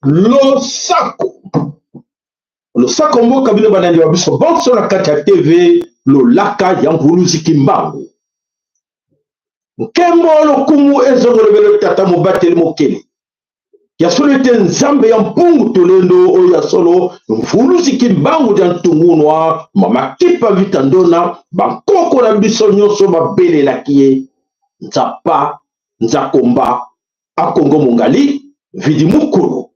Le sac mboka bino banandi wa biso bonso na kati ya TV lolaka ya nguluzi mbangu nkembo lokumu ezongolebele tata mobateli mokele ya solo ete nzambe ya mpungu tolendo oyo ya solo nguluzi mbangu ya ntungunwa mama kipa vitandona bankoko na biso nyonso babelelaki ye nzapa nzakomba akongo mongali vidi mukulu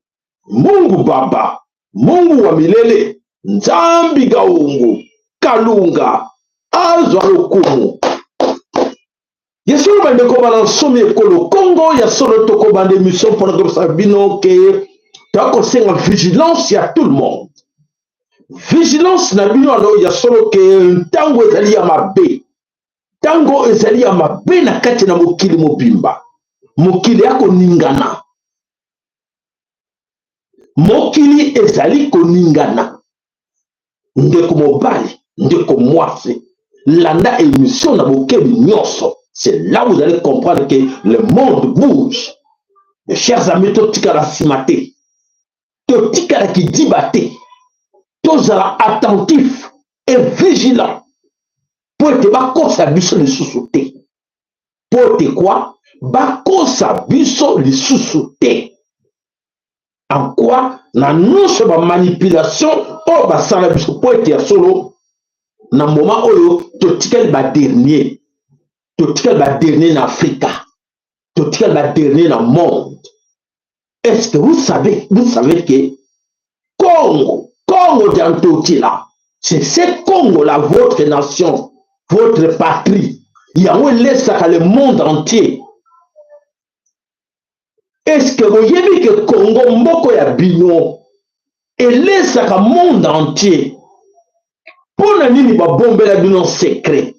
Mungu Baba, Mungu wa milele, Nzambi gaungu, kalunga, azwa lokumu. Yesolo bande ko balansomi ekolo Congo, ya solo toko bande mission pour la sabino ke tako senga vigilance ya tout le monde. Vigilance na bino alo ya solo ke tango ezali ya mabe. Tango ezali ya mabe na kati na mokili mobimba. Mokili yako ningana. Mokili ezali koningana ndeko mobali ndeko mwasi landa émission na bokebi nyonso. C'est là où vous allez comprendre que le monde bouge. Mes chers amis, totika la simate totika la kidibate tozala attentif et vigilant pour être bakosa biso lisusu te. Pour te quoi bakosa biso lisusu te. En quoi na non se ba manipulation o ba sala biso po ete ya solo na moment oyo totikali ba dernier na Afrika totikali ba dernier na monde. Est-ce que vous savez que Congo d'Antotila, c'est ce Congo là, votre nation, votre patrie, yango lesaka le monde entier. Est-ce que vous voyez que Congo mboko ya bino elesaka monde entier pour na nini ba bombe la bino secret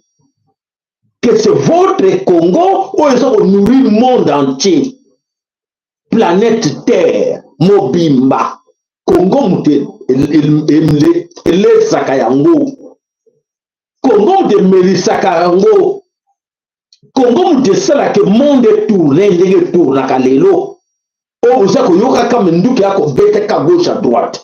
que c'est votre Congo où ils ont nourri le monde entier, planète Terre mobimba Congo mute elesaka yango Congo mute melisaka yango Congo mute sala que monde tourne ndenge tourna lelo. Oh, ça que yoka comme nduki yako bete ka gauche à droite.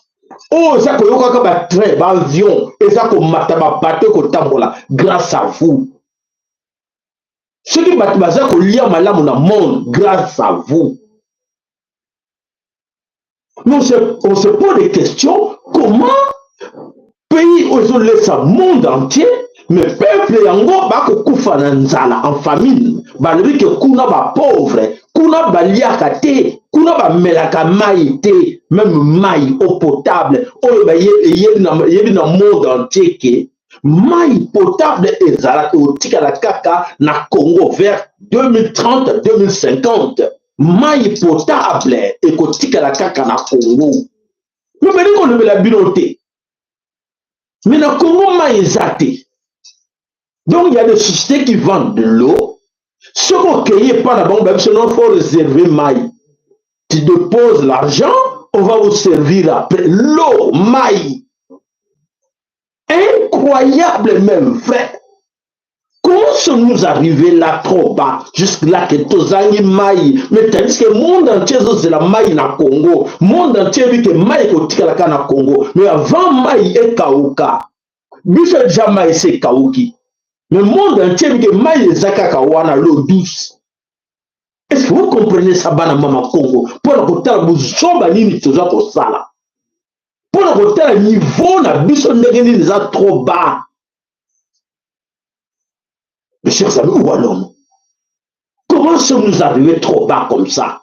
Oh, ça que yoka comme un train, un avion, et ça que mataba bateau ko tambola grâce à vous. Ce qui batbaza ko lia malamu na monde grâce à vous. On se pose des questions, comment pays où ils ont laissé le monde entier, mais peuple yango bako kufa na nzala en famine, balobi que kuna ba pauvre, kuna baliaka te, kuna ba melaka mai te, même mai eau potable, oyo ba yebi na monde entier ke mai potable ezalaka otika la kaka na Congo vers 2030-2050. Mai potable ekotika la kaka na Congo. Mais on le la binoté. Mais na Congo mai ezate. Donc il y a des sociétés qui vendent de l'eau. Ce qu'on ne pas la banque, il faut réserver maï. Tu déposes l'argent, on va vous servir après. L'eau, maï. Incroyable même, frère. Comment sommes-nous arrivés là trop bas, jusque là que Tozani maï, mais tandis que le monde entier c'est la maï na Congo, le monde entier dit que maï est la na Congo, mais avant maï est Kauka, Bishop Jamaï c'est Kauki. Mais le monde entier dit que maï est Zakaka wana l'eau douce. Est-ce que vous comprenez ça, bana mama Congo? Pour la côté vous sommes nini toza ko sala. Pour la côté niveau na biso ndengeni déjà trop bas. Mes chers amis, où allons-nous? Comment sommes-nous arrivés trop bas comme ça?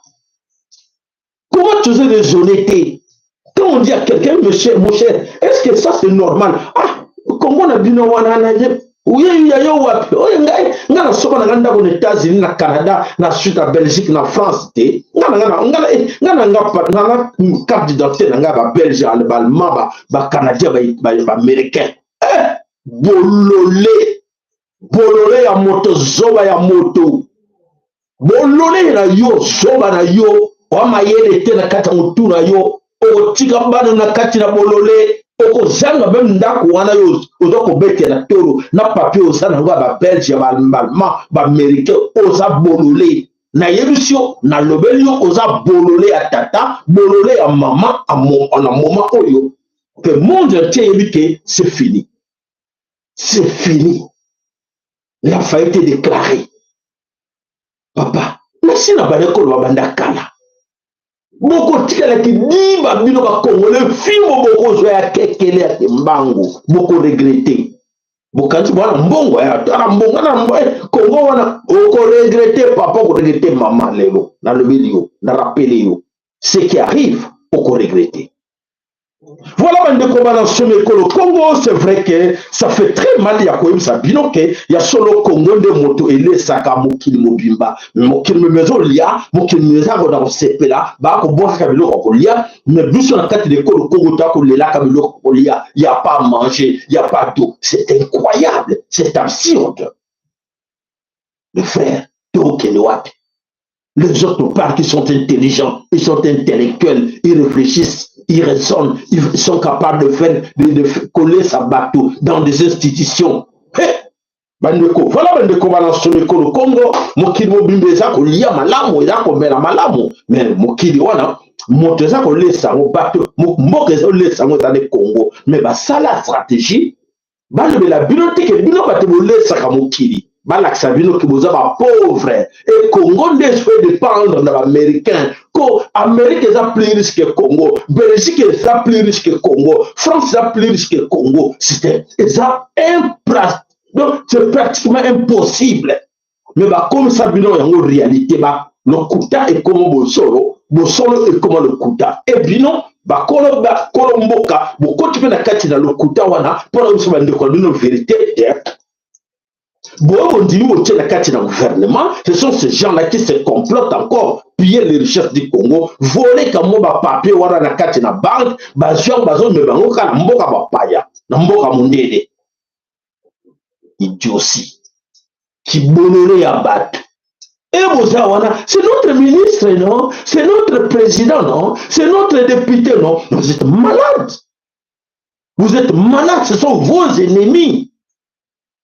Comment tu es déshonnêté? Quand on dit à quelqu'un, mon cher, est-ce que ça c'est normal? Ah, comment on a dit non, Oui, yo wapi. Oye ngai ngana soba na nganda ko États-Unis na Canada na Suisse na Belgique na France te. Ngana carte d'identité na nga ba Belge ba Allemand ba Canadien ba Américain. Bololé ya moto zoba ya moto. Bololé na yo zoba na yo. Wa mayele te na kata mutu na yo. O tika bana na kati na bololé. Oko zanga même ndako wana yo ozoko bete na toro na papier osana ngo ba Belge ba Allemand ba Américain oza bololé na yebisio na lobelio oza bololé à tata bololé à maman à moment oyo que monde entier yebi c'est fini, c'est fini, la faillite est déclarée. Papa merci na baleko lo bandakala boko tikala ki diba bino ba Congolais fimo boko zo ya kekele ya mbangu boko regretter bokati bwana mbongo ya tara mbongo na mbongo Congo wana oko regretter papa ko regretter maman lelo na le video na rappeler yo ce qui arrive oko regretter. Voilà bande ko bana somé ko le Congo, c'est vrai que ça fait très mal ya ko ça bino ke ya solo Congo de moto ele saka mokili mobimba mokili mezo lia mokili meza ko da sepela ba ko boka ka bilo ko lia mais biso na kati de ko le Congo ta ko lela ka bilo ko lia y a pas à manger, y a pas d'eau, c'est incroyable, c'est absurde. Les frères les autres parlent qu'ils sont intelligents, ils sont intellectuels, ils réfléchissent, ils raisonnent, ils sont capables de coller sa bateau dans des institutions. Bandeko, voilà bandeko balance le Congo, mokili mobimbe za ko lia malamu, za ko mela malamu, mais mokili wana moto za ko lesa mo bateau, mboke za lesa mo dans le Congo, mais ba sala stratégie, ba le la bibliothèque bino ba te lesa ka mokili. Balaksa bino ki boza ba pauvre et Congo n'espère dépendre de l'américain ko Amérique est plus riche que Congo, Belgique est plus riche que Congo, France est plus riche que Congo. C'est donc c'est pratiquement impossible. Mais bah comme ça bino yango réalité ba le kuta est comme bosolo est comme le kuta et bino ba kolomboka boko tu peux na kati na le kuta wana pour nous bande ko bino vérité. Bon, on dit au gouvernement, ce sont ces gens-là qui se complotent encore, piller les richesses du Congo, voler comme un papier, ou la carte na banque, bazon, mais bango, kana mboka bapaya, na mboka mondede. Idiotie. Qui bonnerait à battre. Et Bozawana, c'est notre ministre, non? C'est notre président, non? C'est notre député, non? Vous êtes malade. Vous êtes malade, ce sont vos ennemis.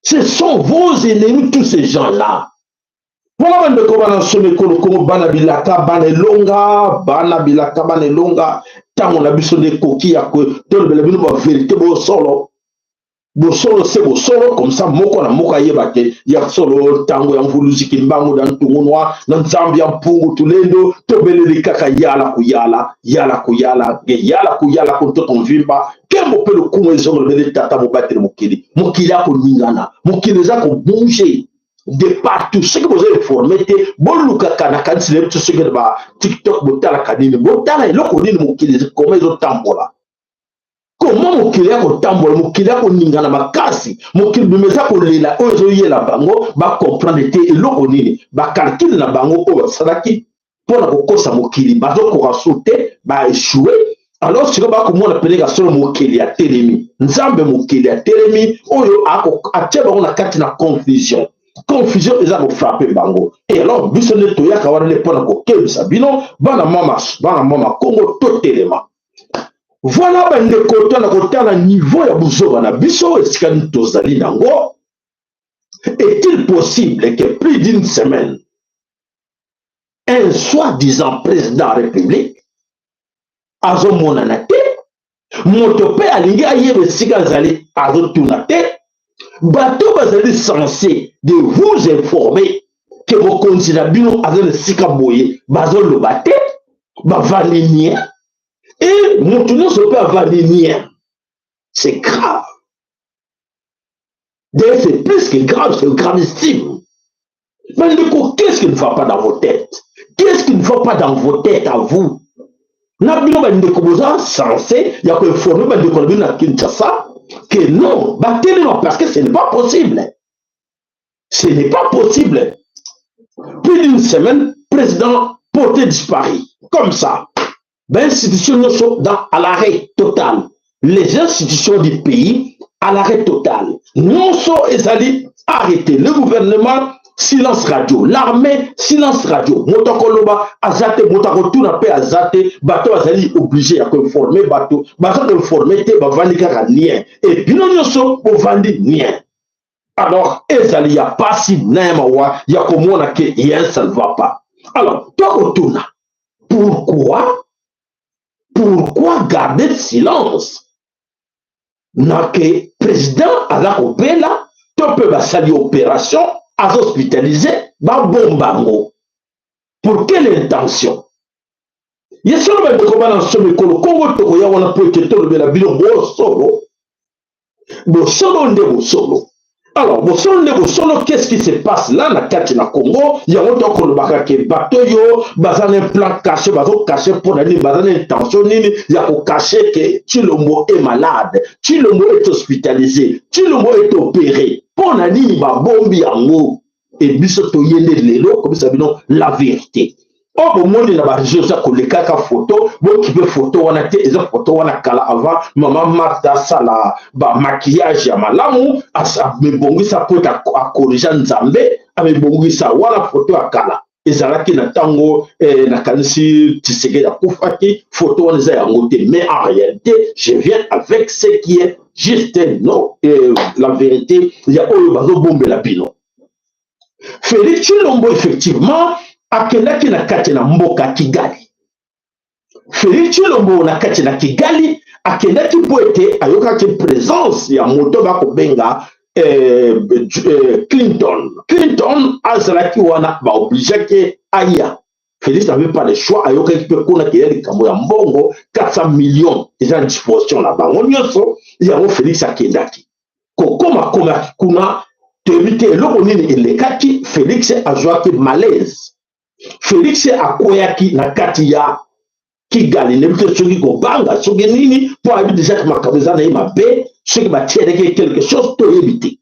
Ce sont vos ennemis, tous ces gens-là. Voilà même comment on a sommé comme Banabilaka, Banelonga, tant on a besoin de coquilles à quoi, dans le vérité, bon solo, c'est bon solo, comme ça, moko na moka yebake, ya solo, tango ya mvuluzi kimbango, dans tout noir, dans Zambia, Pungu, Tulendo, tobele kaka yala kuyala, contre ton vimba, kembo pe le kumo ezongo le tata mo battre mokili, mokili ako ningana, mokili za ko bouger de partout, ce que vous avez formé, boluka kana kansi tout ce que ba TikTok botala kanini, botala eloko nini mokili, comment ils ont tambola. Comment mokili yako tambola, mokili yako ningana makasi, mokili bimeza ko lela ozo yela bango, ba comprendre te eloko nini, ba calcul na bango o salaki pona ko kosa mokili, ba zo ko sauter, ba échouer. Alors si ba ko mona pelega solo mokili ya telemi, nzambe mokili ya telemi, oyo ako atia bango na kati na confusion. Confusion eza ko frapper bango. Et alors biso ne toya ka wana le pona ko kebisa bino, bana mama Congo totelema. Voilà ben de côté na côté na niveau ya buzoba na biso esika tozali nango. Est-il possible que plus d'une semaine un soi-disant président de la République azomona te moto pe alingi ayeba esika azali azotuna te bato bazali censé de vous informer que vos candidats bino azali esika boye bazoloba te bavandenia. Et maintenant, ce peut avoir des liens. C'est grave. D'ailleurs, c'est plus que grave, c'est gravissime. Mais qu'est-ce qui ne va pas dans vos têtes? Qu'est-ce qui ne va pas dans vos têtes à vous? N'abino ba ndeko boza censé ya ko informer ba ndeko na Kinshasa que non, parce que ce n'est pas possible. Ce n'est pas possible. Plus d'une semaine, président porté disparu. Comme ça. Ben, institutions sont à l'arrêt total. Les institutions du pays à l'arrêt total. Non sont arrêtés. Le gouvernement, silence radio. L'armée, silence radio. Motokoloba, azate, motakotuna pe azate, bateau azali obligé à conformer bateau. Bateau conformer te bavanika lien. Et puis non sont au vandi lien. Alors, ezali ya pasi naemawa, ya komona ke yen ça ne va pas. Alors, tokotuna. Pourquoi garder silence? Na que président aza kopela to pe basali opération aza hospitalisé ba bombango. Pour quelle intention? Yesolo ba koba na somme kolo Congo to ya wana po ke to le la bilo bo solo. Bo solo nde bo solo. Alors, qu'est-ce qui se passe là, na kati na Congo? Il y a un autre qui bateau yo, bazan un plan caché, bazo caché pour la nuit, bazan intention nini, il y a un caché que Chilombo est malade, Chilombo est hospitalisé, Chilombo est opéré. Pour la nuit, ba bombi yango et bisoto yende lelo, comme ça non la vérité. Oh, bon, moi, il y a des gens qui ont photo, bon, qui veut photo, on a des photos, on a kala avant, maman Martha, ça, la, maquillage, ya malamu, mais bon, ça peut être à corriger Nzambe, mais bon, ça, voilà, photo à kala. Et ça, là, qui n'a tango, na kanisi, tisege, la koufaki, photo, on les a ngoté. Mais en réalité, je viens avec ce qui est juste, non, la vérité, il y a eu bazo bombe la pino. Félix Chilombo, effectivement, akendaki na kati na mboka Kigali. Félix Chilombo na kati na Kigali akendaki po ete ayokaki présence ya moto bakobenga Clinton azalaki wana ba obligé aya. Félix n'avait pas le choix ayokaki pe kuna keleli kambo ya mbongo 400 millions déjà disposition na bango nyonso yango Félix akendaki. Kokoma kuna tebite eloko nini elekaki Félix azwaki malaise. Félix akoyaki na kati ya Kigali nebite soki ko banga soki nini po abi déjà makameza na mabe soki ba tiendeke quelque chose to éviter.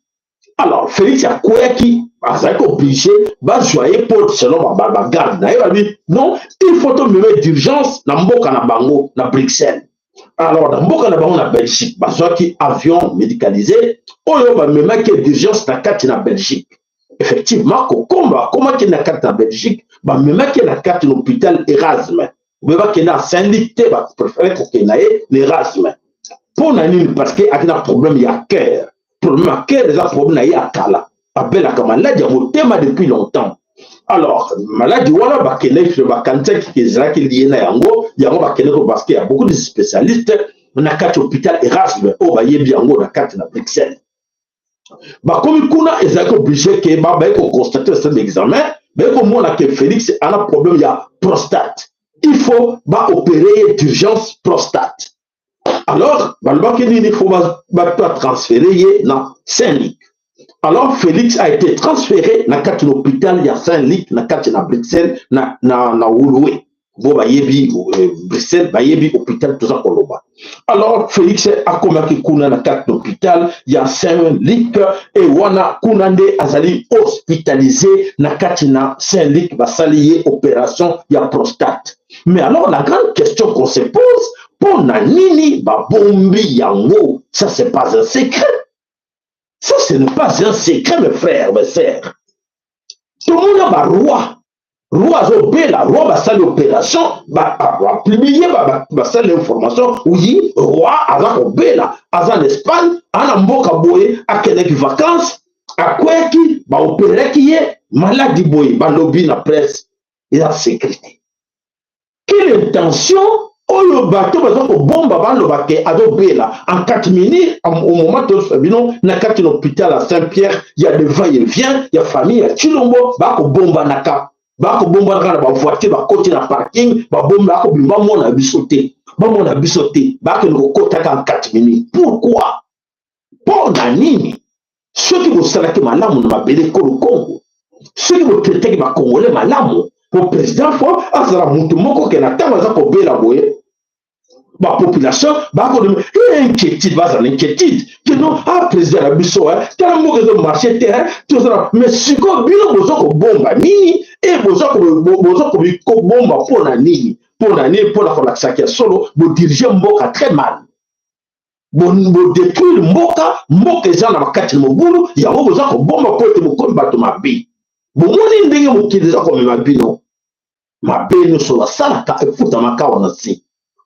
Alors Félix akoyaki azaki obligé ba joyer pour selon ba garde na yebi non il faut to mettre d'urgence na mboka na bango na Bruxelles. Alors na mboka na bango na Belgique ba joaki avion médicalisé oyo ba memaki d'urgence na kati na Belgique. Effectivement, comment qu'il n'a qu'à la Belgique, bah même qu'il n'a qu'à l'hôpital Erasme, mais bah qu'il n'a Saint-Luc, bah préféré qu'il n'ait l'Erasme. Pour nani parce qu'il y a un problème il y a cœur, problème à cœur, des problèmes il y a kala. Appelle la maladie à mon thème depuis longtemps. Alors maladie voilà bah qu'il est le vacantin qui est là qui lié na yango, yango bah qu'il est parce qu'il y a beaucoup de spécialistes, on a qu'à l'hôpital Erasme, oh bah y est bien on a qu'à la Bruxelles. Bah comme kuna est obligé que bah qu'on constate cet examen mais comme on a que Félix a un problème il y a prostate il faut bah opérer d'urgence prostate alors bah il faut bah transférer dans Saint-Luc. Alors Félix a été transféré dans l'hôpital il y a Saint-Luc dans Bruxelles na Ouloué. Bon, bah, yebi, Bruxelles, bah, yebi, hôpital, tout ça, Koloba. Alors, Félix a commis kuna na carte d'hôpital, il y a Saint-Luc, et wana kunande azali hospitalisé na katina Saint-Luc, bah, salié opération, il y a prostate. Mais alors, la grande question qu'on se pose, pour nanini, bah, bombi yango, ça, c'est pas un secret. Ça, ce n'est pas un secret, mes frères, mes sœurs. Tout le monde a bah, roi. Roi Zobela, roi va faire l'opération, va publier, va faire l'information. Oui, roi Azak Obela, Azak l'Espagne, Anamboka Boye, à Québec vacances, à Kweki, va opérer qui est maladie Boye, va lobby la presse, il a sécurité. Quelle intention? Oh, le bateau, par exemple, bombe avant le baquet, Adobela, en 4 minutes, au moment où on a 4 hôpital à Saint-Pierre, il y a des va-et-vient, il y a famille, il y a Chilombo, bah, bombe à Naka. Bako bomba na ba voiture ba côté na parking ba bomba ko bimba mona bisoté ba ke no kota ka 4 minutes. Pourquoi? Pour nani ceux qui vous salaki malamu na mabele ko le Congo ceux qui vous traiter ba congolais malamu pour président fo azara mutu moko ke na tanga za ko bela boye la population va inquiétude, va inquiétude que non ah président la biso hein tellement que marché terrain tout ça mais si ko bino bozo ko bomba nini et bozo ko bomba pour la nini pour la relaxation solo bo diriger mboka très mal bo détruire mboka za na makati mo bulu ya bozo ko bomba pour te mo bato mabi bo moni ndenge mo kideza ko mabino mabeno so la sala ka efuta makawa na si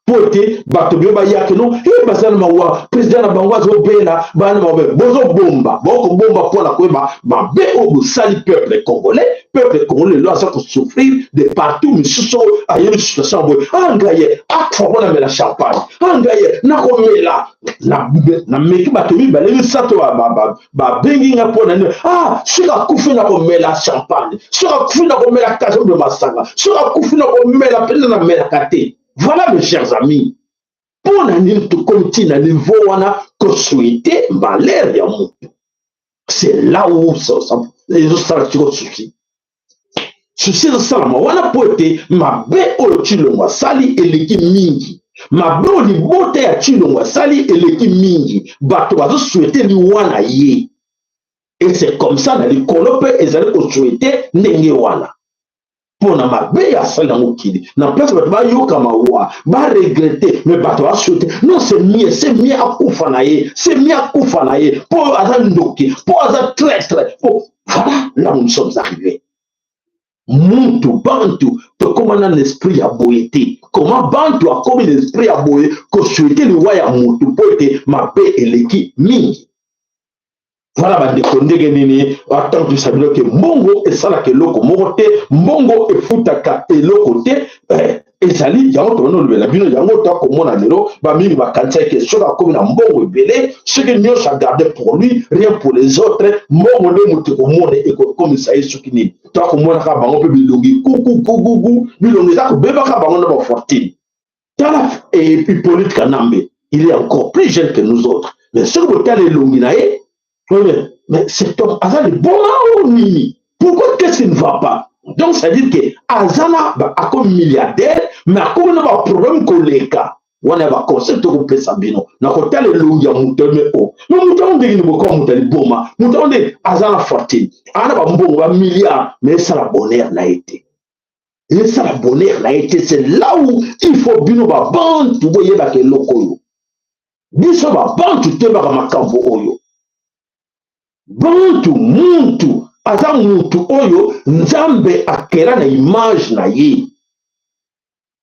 pote bato bio ba yake no e basana mawa president na bangwa zo bela bana mawa bozo bomba boko bomba pour la kweba ba be o sali peuple congolais là ça pour souffrir de partout misuso ayo situation boy angaye akfo na mela champagne angaye na komela na meki bato bi baleli sato ba bengi nga pona ah sika kufi na komela champagne sika kufi na komela kaso de masanga sika kufi na komela pele na mela kate. Voilà mes chers amis, pour nous continuer à niveau que souhaiter malheur ya monde. C'est là où les autres soucis. Souci de ça, on a poté ma bé au chilongwa sali et l'équipe mingi. Ma bé au libote à chilongwa sali et l'équipe mingi. Bato va souhaiter lui wana ye. Et c'est comme ça dans les colopes et les allez souhaiter n'engue wana. Pour na mabe ya sala mokili na place bato ba yoka mawa ba regretter mais bato ba souhaiter non c'est mieux akufa na ye pour azandoki pour aza traître voilà là où nous sommes arrivés muntu bantu to comment un esprit a boité comment bantu a comme l'esprit a boé que souhaiter le roi ya mutu pote mabe eleki mingi. Voilà, bah, des condés nini, attends, tu sais que Mongo et ça là que l'oko morote, Mongo et Futaka et l'oko et Sali, Yango Tono, le Labino, Yango Tako Monanero, Bami, ma cancer qui est sur la commune à Mongo et Belé, ce que nous avons gardé pour lui, rien pour les autres, Mongo le Mouté au monde et comme ça est sur Kini. Toi, comme moi, on peut bilongi, coucou, bilongi, ça, Bébaka, on a fortune. Et puis, Hippolyte Kanambe, il est encore plus jeune que nous autres. Mais ce que vous avez l'onginae, mais c'est un hasard de bon nini. Pourquoi qu'est-ce qui ne va pas? Donc ça veut dire que Azana a comme milliardaire, mais a comme un problème collègue. On a un concept de couper Sabino. N'a pas tel le loup ya moutame o. Mais mouton de nous comme mouton boma. Mouton de Azana fortune. Ana ba mbongo 1 milliard, mais ça la bonheur n'a été. Et ça la bonheur n'a été. C'est là où il faut bino ba bande, tu voyez ba ke lokoyo. Biso ba bande tu te ba makambo oyo. Bantu muntu aza muntu oyo nzambe akera na image na ye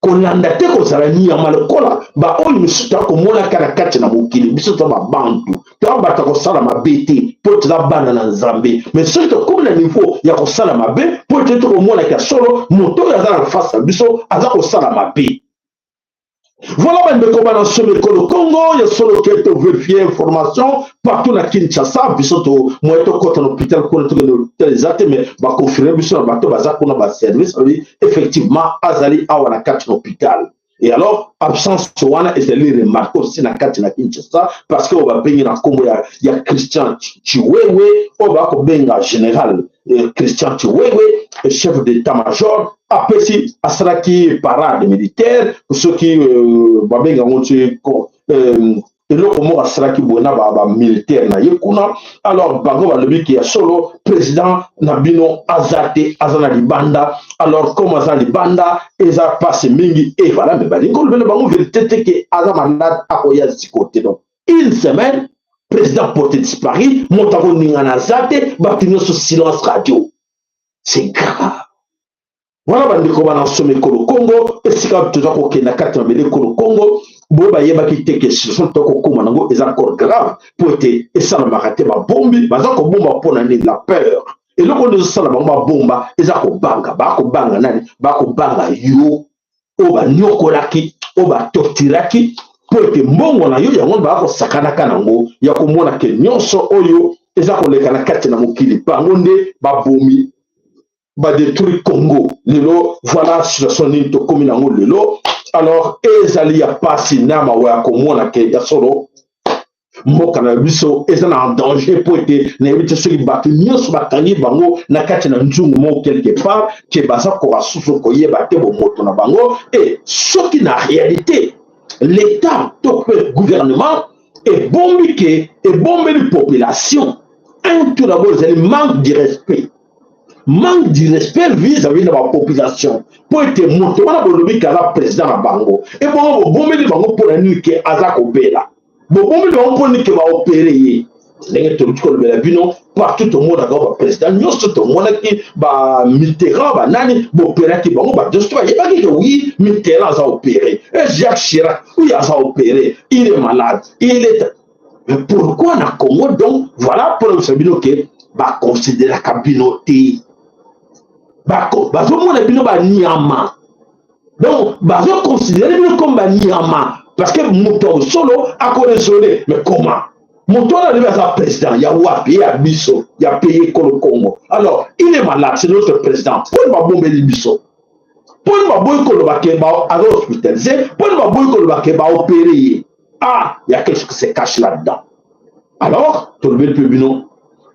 kolanda te kozala nyama lokola ba oyo misusu tokomona kaka kati na mokili biso to babantu tobata kosala mabe te mpo toza bana na nzambe mais soki tokomi na niveau ya kosala mabe mpo te tokomonaka solo moto oyo aza na face na biso aza kosala mabe. Voilà, ben, comment on se met le Congo, il y a solo qui est vérifié information partout dans Kinshasa, bisoto, moi, to quand on hôpital, qu'on a les athées, mais va confirmer, bisoto, bateau, bazar, qu'on a service, effectivement, Azali, a la carte hôpital. Et alors, absence Soana, et c'est lui remarqué aussi dans la carte de Kinshasa, parce qu'on va baigner dans le Congo, il y a Christian Chiwewe, on va baigner en général, Christian Chiwewe, chef d'état-major, après si Asraki parade militaire, pour ceux qui va baigner en et là, comment Asraki Bona militaire na yekuna, alors Bango va le qui est solo, président Nabino Azate, Azana Libanda, alors comme Azana Libanda, Eza passe mingi, et voilà, mais Bango le Bango vérité que Azamanda a koya côté donc. Une semaine, président porté disparu, Montago Ningana Azate, bâtiment sous silence radio. C'est grave. Voilà, bandi ko bana somme ko Congo, et si quand tu as ko na carte na ko Congo, bo ba yeba ki te question to ko kuma nango est encore grave pour être et ça na makate ba bombi, ba za ko bomba pona ni la peur. Et le ko de ça na ba bomba, et za ko banga nani, ba ko banga yo, o ba nyokolaki, o ba tortiraki, pour être mbongo na yo ya ngomba ba ko sakana kanango, ya ko mona ke nyonso oyo, et za ko leka na carte na mokili pa ngonde ba bombi. Va détruire Congo. Lelo, voilà, situation ni to commune en lelo. Alors, ezali ya pasi nama wa komona ke ya solo. Mboka na biso ezana en danger pour être na yebite soki bato nyonso bakangi bango na kati na nzungu mo quelque part ke baza ko asusu ko yeba te bo moto na bango et soki na réalité l'État, le gouvernement, et bombe la population. Tout d'abord, c'est le manque de respect. Manque de respect vis-à-vis de la population. Pour être monté, on a besoin de président à Bango. Et bon, bombe de Bango pour la nuit qui est Azak Obela. Bon, bombe de Bango pour la nuit qui va opérer. Partout au monde a président, nous tout le monde qui va Mitterrand, va nani, opérer qui va juste il pas que oui, Mitterrand a opéré, et Jacques Chirac, oui, a opéré, il est malade, il est. Mais pourquoi on a Congo donc, voilà pour le Sabino qui va considérer la communauté. Bah, monde bino ba niama. Donc, bah, considérer comme ba niama, parce que mon solo a corrélé, mais comment? Mon tour arrive à sa président, il y a Wapi, il y a Bisso, il y a payé le Congo. Alors, il est malade, c'est notre président. Pour ne pas bomber les Bisso. Pour ne pas bomber le baquet, à l'hospitalisé. Pour ne pas bomber le baquet, opérer. Ah, il y a quelque chose qui se cache là-dedans. Alors, tout le monde,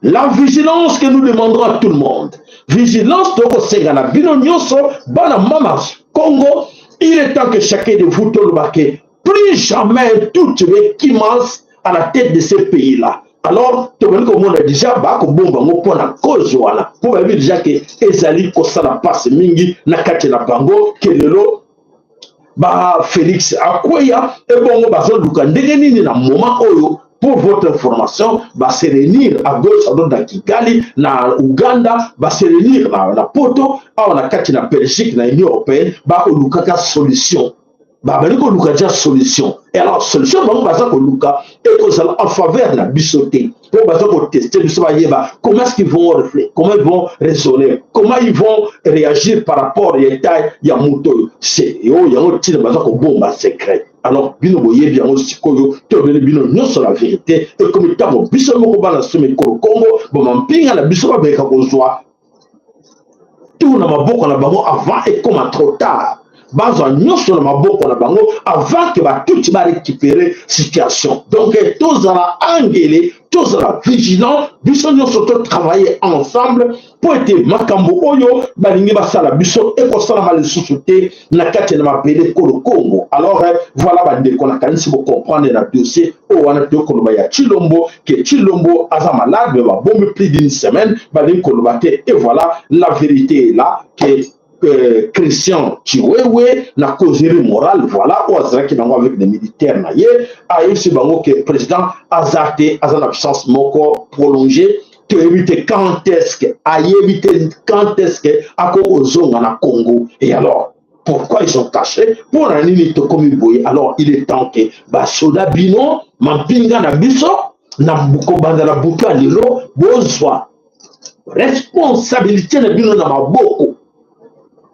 la vigilance que nous demanderons à tout le monde. Vigilance de Rosegana, Bino Nyoso, Bana Mama, Congo. Il est temps que chacun de vous, tout le baquet, plus jamais tout le qui mange à la tête de ces pays-là. Alors, tout le monde a déjà pour la cause, voilà. Pour dire déjà que Ezali Kosala passe mingi, Nakate na Bango, Kelelo, Félix Akoya, et bon, Luka, ndegeni na moment oyo, pour votre information, se réunir à gauche, à droite, dans Kigali, na Uganda, se réunir na Poto, à Nakate na Belgique, na Union Européenne, Luka solution. Luka solution. Et alors, solution, est en faveur de la bissoté. Pour tester, comment est-ce qu'ils vont réfléchir, comment ils vont raisonner, comment ils vont réagir par rapport à l'État, il y a Mouto. C'est, il y a un petit bombe secret. Alors, bino boye bien aussi, bino non sur la vérité, et comme il y a un bisso, Congo, bon, pinga la bisso, avec un besoin. Tout n'a pas beaucoup avant et comme trop tard. Avant que tout va récupérer situation. Donc, tous à la engueulé, tous à la vigilant, nous surtout travailler ensemble pour être Makambo Oyo, Balingi Basala Bisso, et pour ça, la malsouté, la carte de ma pédé le Congo. Alors, voilà, qu'on a quand si vous comprenez la dossier, on a deux Kolobaya Chilombo, que Chilombo a un malade, mais va bomber plus d'une semaine, Balingi Kolobate, et voilà, la vérité est là, que Christian Chiwewe na causerie morale, voilà, ou Azaki Bango avec des militaires naïe, a eu ce bango que le président Azate, Azan absence moko prolongée, que éviter quand est-ce que, à éviter quand est-ce que, à cause na Congo. Et alors, pourquoi ils sont cachés? Pour un limite comme il voyait, alors il est temps que, Soda Bino, Mampinga na Biso, na Bukobanda na Buka Lilo, bonsoir. Responsabilité na Bino na Maboko.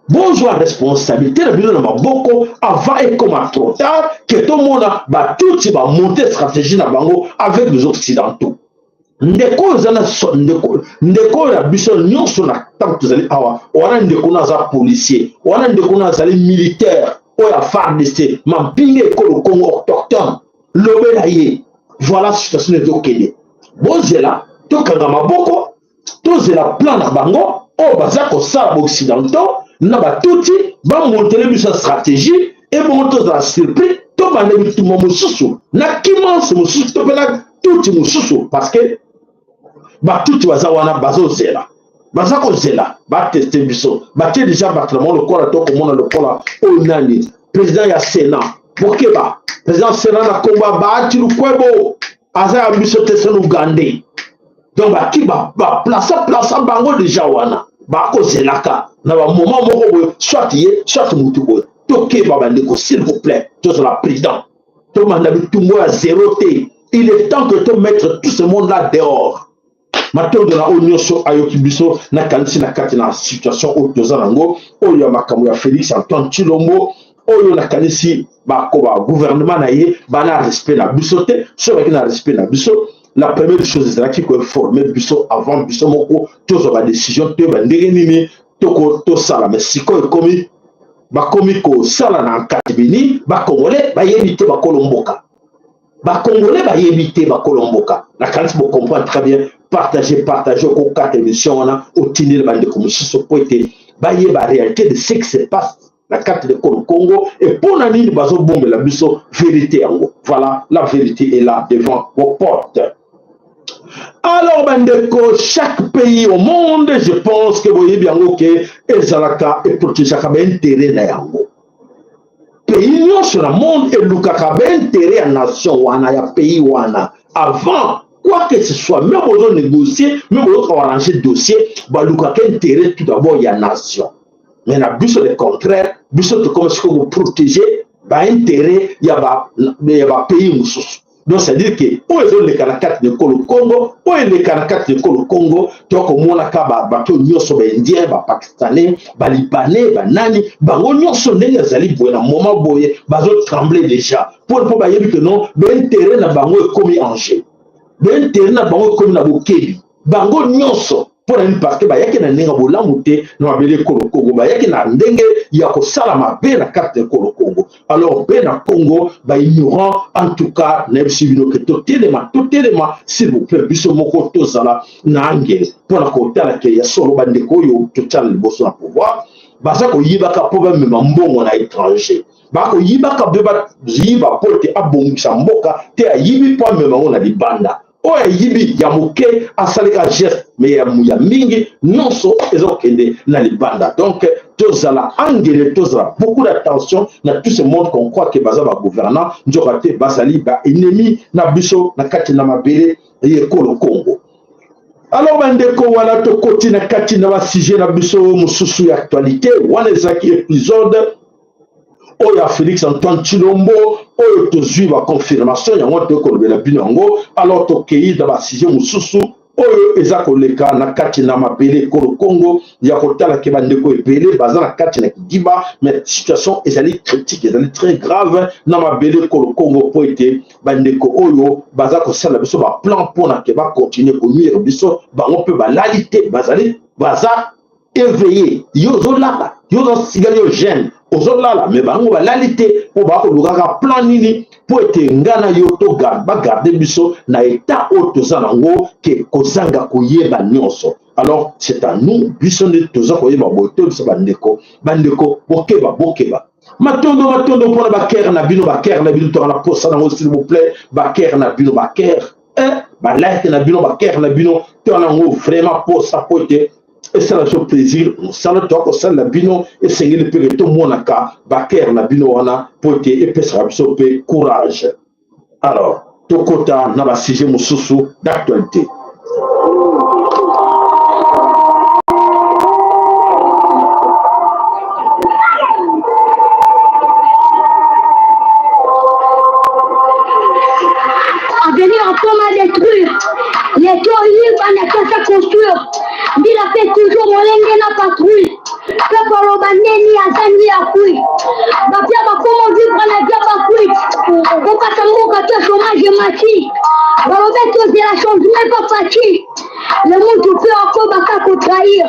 Bonjour responsabilité de bilan na beaucoup avant et comme trop tard que tout le monde va tout va monter stratégie na bango avec les occidentaux. Ndeko zana ndeko la biso nyonso na tant que zali awa wana ndeko na za policier wana ndeko na zali militaire o ya FARDC mampinge ko le Congo autochtone lobe na ye voilà situation de Kenya bonzela to kanga maboko to zela plan na bango o baza ko sa occidentaux na batuti ba monter sa stratégie et bon to za surpris to ba ne bitu mosusu na kimanse mosusu to pela tuti mosusu parce que ba tuti baza wana bazo zela baza ko zela ba tester biso ba te déjà battement le corps to comme on le corps o nani président ya Sénat pourquoi ba président Sénat na combat ba ti lu kwebo asa ya biso te senu Ugandais donc ba ki ba place bango déjà wana ba ko zelaka na ba moment moko soit yé soit mutu boy toké baba ndeko s'il vous plaît tous la président tout le monde a tout moi zéro T il est temps que tu mettre tout ce monde là dehors maintenant de la union so ayoki biso na kanisi na kati na situation au tozanango oyo makambo ya Félix Antoine Chilombo oyo na kanisi ba ko ba gouvernement na ye ba na respect na biso te so ba na respect na biso. La première chose c'est là qu'il faut former biso avant biso moko tous ba décision te ba ndenge nini to sala mais siko ekomi ba komi ko sala na katibini ba congolais ba yebite ba kolomboka ba congolais ba yebite ba kolomboka la kanisi bo comprendre très bien partager ko quatre émissions na au tinir ba de comme si so poete ba yeba réalité de ce qui se passe la carte de Congo et pour la ligne bazo bombe la biso vérité yango. Voilà, la vérité est là devant vos portes. Alors bandeko, chaque pays au monde, je pense que vous voyez bien que ezalaka et protégeaka ba intérêt na yango. Pays nyonso na monde et lukaka ba intérêt à nation wana ya pays wana avant quoi que ce soit, même aux négocier, même aux arranger dossier, bah lukaka intérêt tout d'abord ya nation. Mais la bus le contraire, bus de comment est-ce que vous protégez bah intérêt il y a pays mususu. Donc c'est à dire que où est le carte de Congo, où est le carte de Congo, donc au moins là ba to nyoso ba indien, ba pakistanais, ba libanais, ba nani, ba nyoso ndenge zali boye na moment boye, ba zo trembler déjà. Pour ba yebi que non, ba intérêt na bango commis en jeu. Ba intérêt na bango commis na bokebi. Bango nyoso pour une parce que ba yaki na ndenge bolamu te na bele Congo, ba yaki na ndenge ya ko sala mabe na carte de Congo. Alors ben na Congo ba ignorant en tout cas na bisibino que totelema s'il vous plaît biso moko tozala na angele pour la côté la ke ya solo bandeko yo total liboso na pouvoir baza ko yibaka po ba mema mbongo na étranger ba ko yibaka beba yiba pour te abongisa mboka te ayibi po mema na libanda o yibi ya moke asalika geste mais ya mingi non so ezokende na libanda. Donc tozala angele tozala beaucoup d'attention na tout ce monde qu'on croit que baza ba gouvernant njokate basali ba ennemi na biso na kati na mabele yekolo Congo. Alors bandeko wala to koti na kati na ba sujet na biso mususu ya actualité wana ezaki épisode oya Félix Antoine Tshilombo oyo tozwi ba confirmation yango to kolobela bino yango alors to kei da ba sujet mususu oyo eza koleka na kati na mabele Congo ya kotala ke bandeko ebele baza na kati na kidiba mais situation ezali critique ezali très grave na mabele Congo po ete bandeko oyo baza kosala biso ba plan pona ke ba continuer konuire biso bango pe balalité bazali baza éveillé yozo laka yozo sigali yo jeune ozolala mais bango balalité po ba kolukaka plan nini po ete ngana yo to garde biso na état o toza nango ke kozanga koyeba nyonso. Alors c'est à nous biso nde toza koyeba boto biso bandeko bokeba matondo pona bakere na bino to na posa nango s'il vous plaît bakere na bino like na bino bakere na bino to nango vraiment posa po ete et ça la plaisir ça le toque ça la bino et c'est le peu tout monaka baker na bino wana poté et pesa biso pe courage. Alors tokota na ba sujet mususu d'actualité. À venir encore à détruire les toits on a qu'à construire. Il a fait toujours mon lingue na patrouille. Fait par le bandeni à Zani à Koui. Bapia comment vivre na dia Bakoui. Pour qu'à tambo qu'à chômage et mati. Balobet que c'est la chose même pas facile. Le monde tout fait encore baka ko trahir.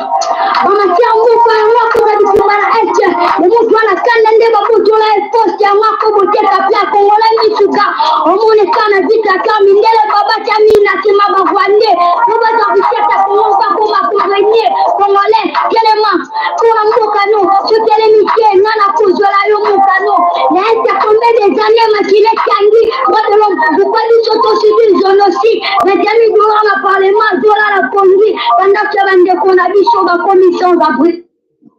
Bamati ambo kwa moi ko ba diploma na est. Le monde wana kanende ba ko tola poste ya mako bote kapia kongola ni suka. Omone kana vita kama ndele baba chami na sima bavande. Baba tafikia kongo ba ko ma prévenir congolais tellement pour mboka no sur télémitié nana kuzola yo mboka no. Il y a combien des années makile kangi droit de l'homme. Vous pas du soto civil génocide. Mais jamais dollars na parlement dollars la conduit pendant que bande qu'on a dit sur la commission d'abri.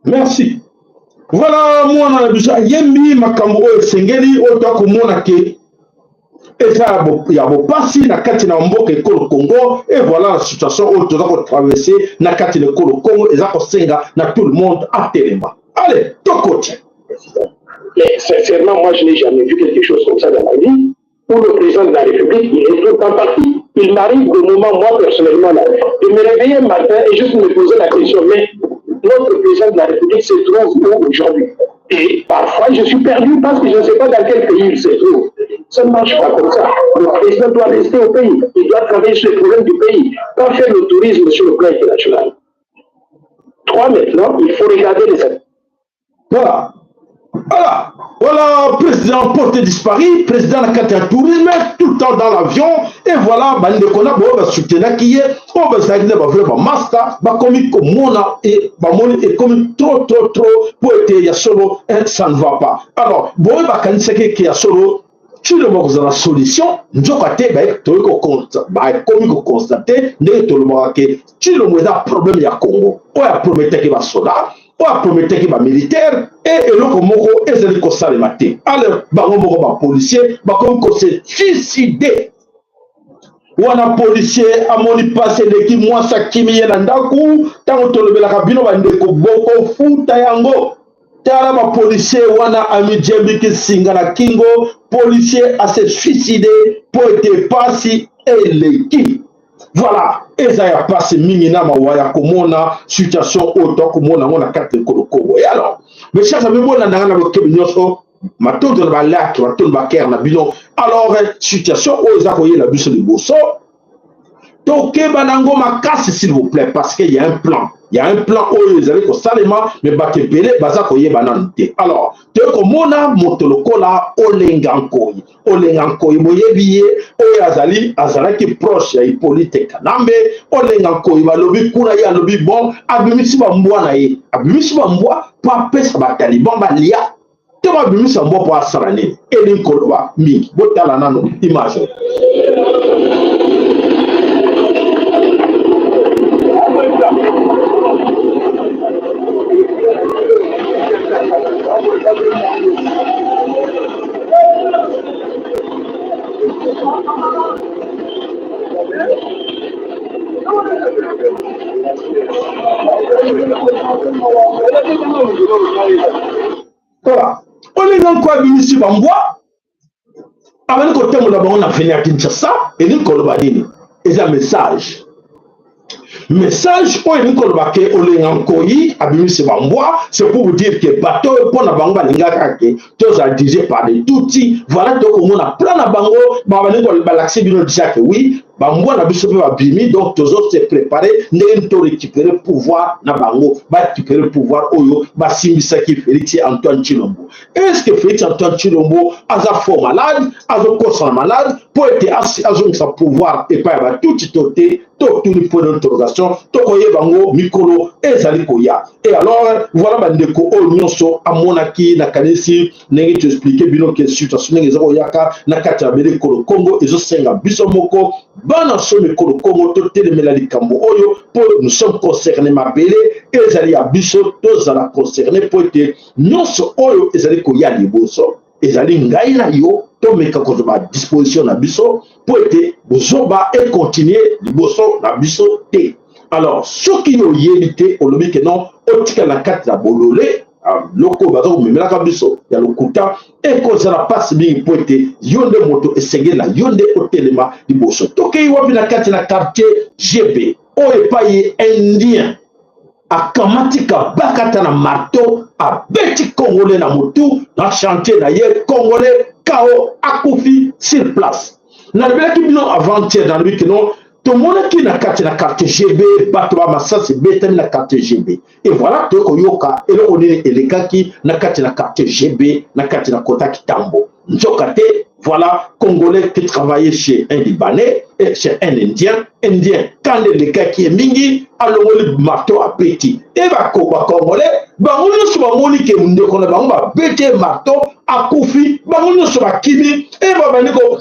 Merci. Voilà moi na biso yembi makambo o sengeli o to ko mona ke eza ya bo pasi na kati na mboka ekolo Congo et voilà la situation où tu dois traverser na kati na ekolo Congo eza ko senga na tout le monde à Téléma. Allez, tokote. Mais sincèrement, moi je n'ai jamais vu quelque chose comme ça dans ma vie où le président de la République il est tout en partie. Il m'arrive de moments, moi personnellement, là, de me réveiller un matin et juste me poser la question, mais notre président de la République se trouve où aujourd'hui? Et parfois, je suis perdu parce que je ne sais pas dans quel pays il se trouve. Ça ne marche pas comme ça. Le président doit rester au pays. Il doit travailler sur les problèmes du pays, pas faire le tourisme sur le plan international. Maintenant, il faut regarder les... Voilà. Voilà, président porté disparu, président de la tourisme, tout le temps dans l'avion, et voilà, bande kona bo ba soutenir qui est, on va s'agir ba vraiment master, ba comme mona et ba moni et comme trop pour être ya solo, ça ne va pas. Alors, bon ba kanise qui ya solo, tu le vois dans la solution, njokate ba to ko constat, ba comme ko constater, ne to le vois que tu le vois problème ya Congo. On a prometté que va soldat. On a promis qu'il y a militaire et le Moko et les Kosalemate. Alors, les policiers, ils se suicidé. On a policier, à mon passé de qui moi ça qui m'y est dans le tant que le Belakabino va ndeko boko futa yango. Tala ma policier, on a ami Djembi qui singana Kingo, policier a se suicidé pour être passé et l'équipe. Voilà, et ça y a passé minina mawaya komona situation auto komona on a carte de Kobo. Et alors, mes chers amis, on a dans le Kébignoso, ma tante de la lac, ma tante de la caire, na bidon. Alors, situation aux akoye la bus de Bosso. Toké banango ma casse s'il vous plaît, parce qu'il y a un plan. Il y a un plan où ils allaient au Salema, mais Bakebele, Bazakoye bananité. Alors, tu es comme on a Motolokola, Olengankoy. Olengankoy, Moyebiye, Oyazali, Azala qui est proche, il y a Hippolyte Kanambe, Olengankoy, Balobi, Kouraya, Lobi, bon, Abimisi Bamboa, Abimisi Bamboa, Papes, Bataliban, Balia, tu vas Abimisi Bamboa pour Asarani, Elin Koloba, Mi, Botalanano, image. Voilà. On est dans quoi ici Bamboa. Avant que tu on a venu à Kinshasa et nous colobadini. Et un message. Message pour nous colobake Olengankoyi Abimisi Bamboa, c'est pour vous dire que bateau pour na bango balinga kake, tous a dirigé par des tutsi. Voilà donc on a plein na bango, babane ko balaxi bino disait que oui. Bamboa na biso pe bimi donc toujours se préparer ndenge to récupérer pouvoir na bango ba récupérer pouvoir oyo ba simbisa ki Félix Antoine Tshilombo. Est-ce que Félix Antoine Tshilombo a fort malade, a corps malade pour être azo sa pouvoir et pas ba tout toté tout ni point d'interrogation to koye bango mikolo ezali koya. Et alors voilà bandeko o nyonso amonaki na kanisi ndenge tu expliquer bino que situation ndenge zako yaka na kati ya bele Congo ezo senga biso moko. Bana somme Congo to telemela likambo oyo pour nous sommes concernés mabele ezali ya biso tous ala concernés pour être nyonso oyo ezali koya liboso ezali ngai na yo to meka ko ba disposition na biso pour être bozoba et continuer liboso na biso te. Alors ce qui yo yelité olobi que non otika la carte la bololé loko bazo memela ka biso ya lokuta et ko ça passe bien pour être yonde moto esenge la yonde hotelema liboso toke wapi na kati na quartier GB o epaye indien akamatika bakata na marteau a beti congolais na motu na chantier na ye congolais kao akufi sur place na belaki bino avant-hier dans le week non tout le monde qui na kati na quartier GB batwa masasi betem na quartier GB et voilà to koyoka et le onene elekaki na kati na quartier GB na kati na kota Kitambo njokate voilà congolais qui travaillait chez un Libanais et chez un Indien quand les gars qui est mingi alors le marteau a petit et va congolais ba on se va moni ke munde ko na ba bete marteau a kufi ba on se va kini et ba baniko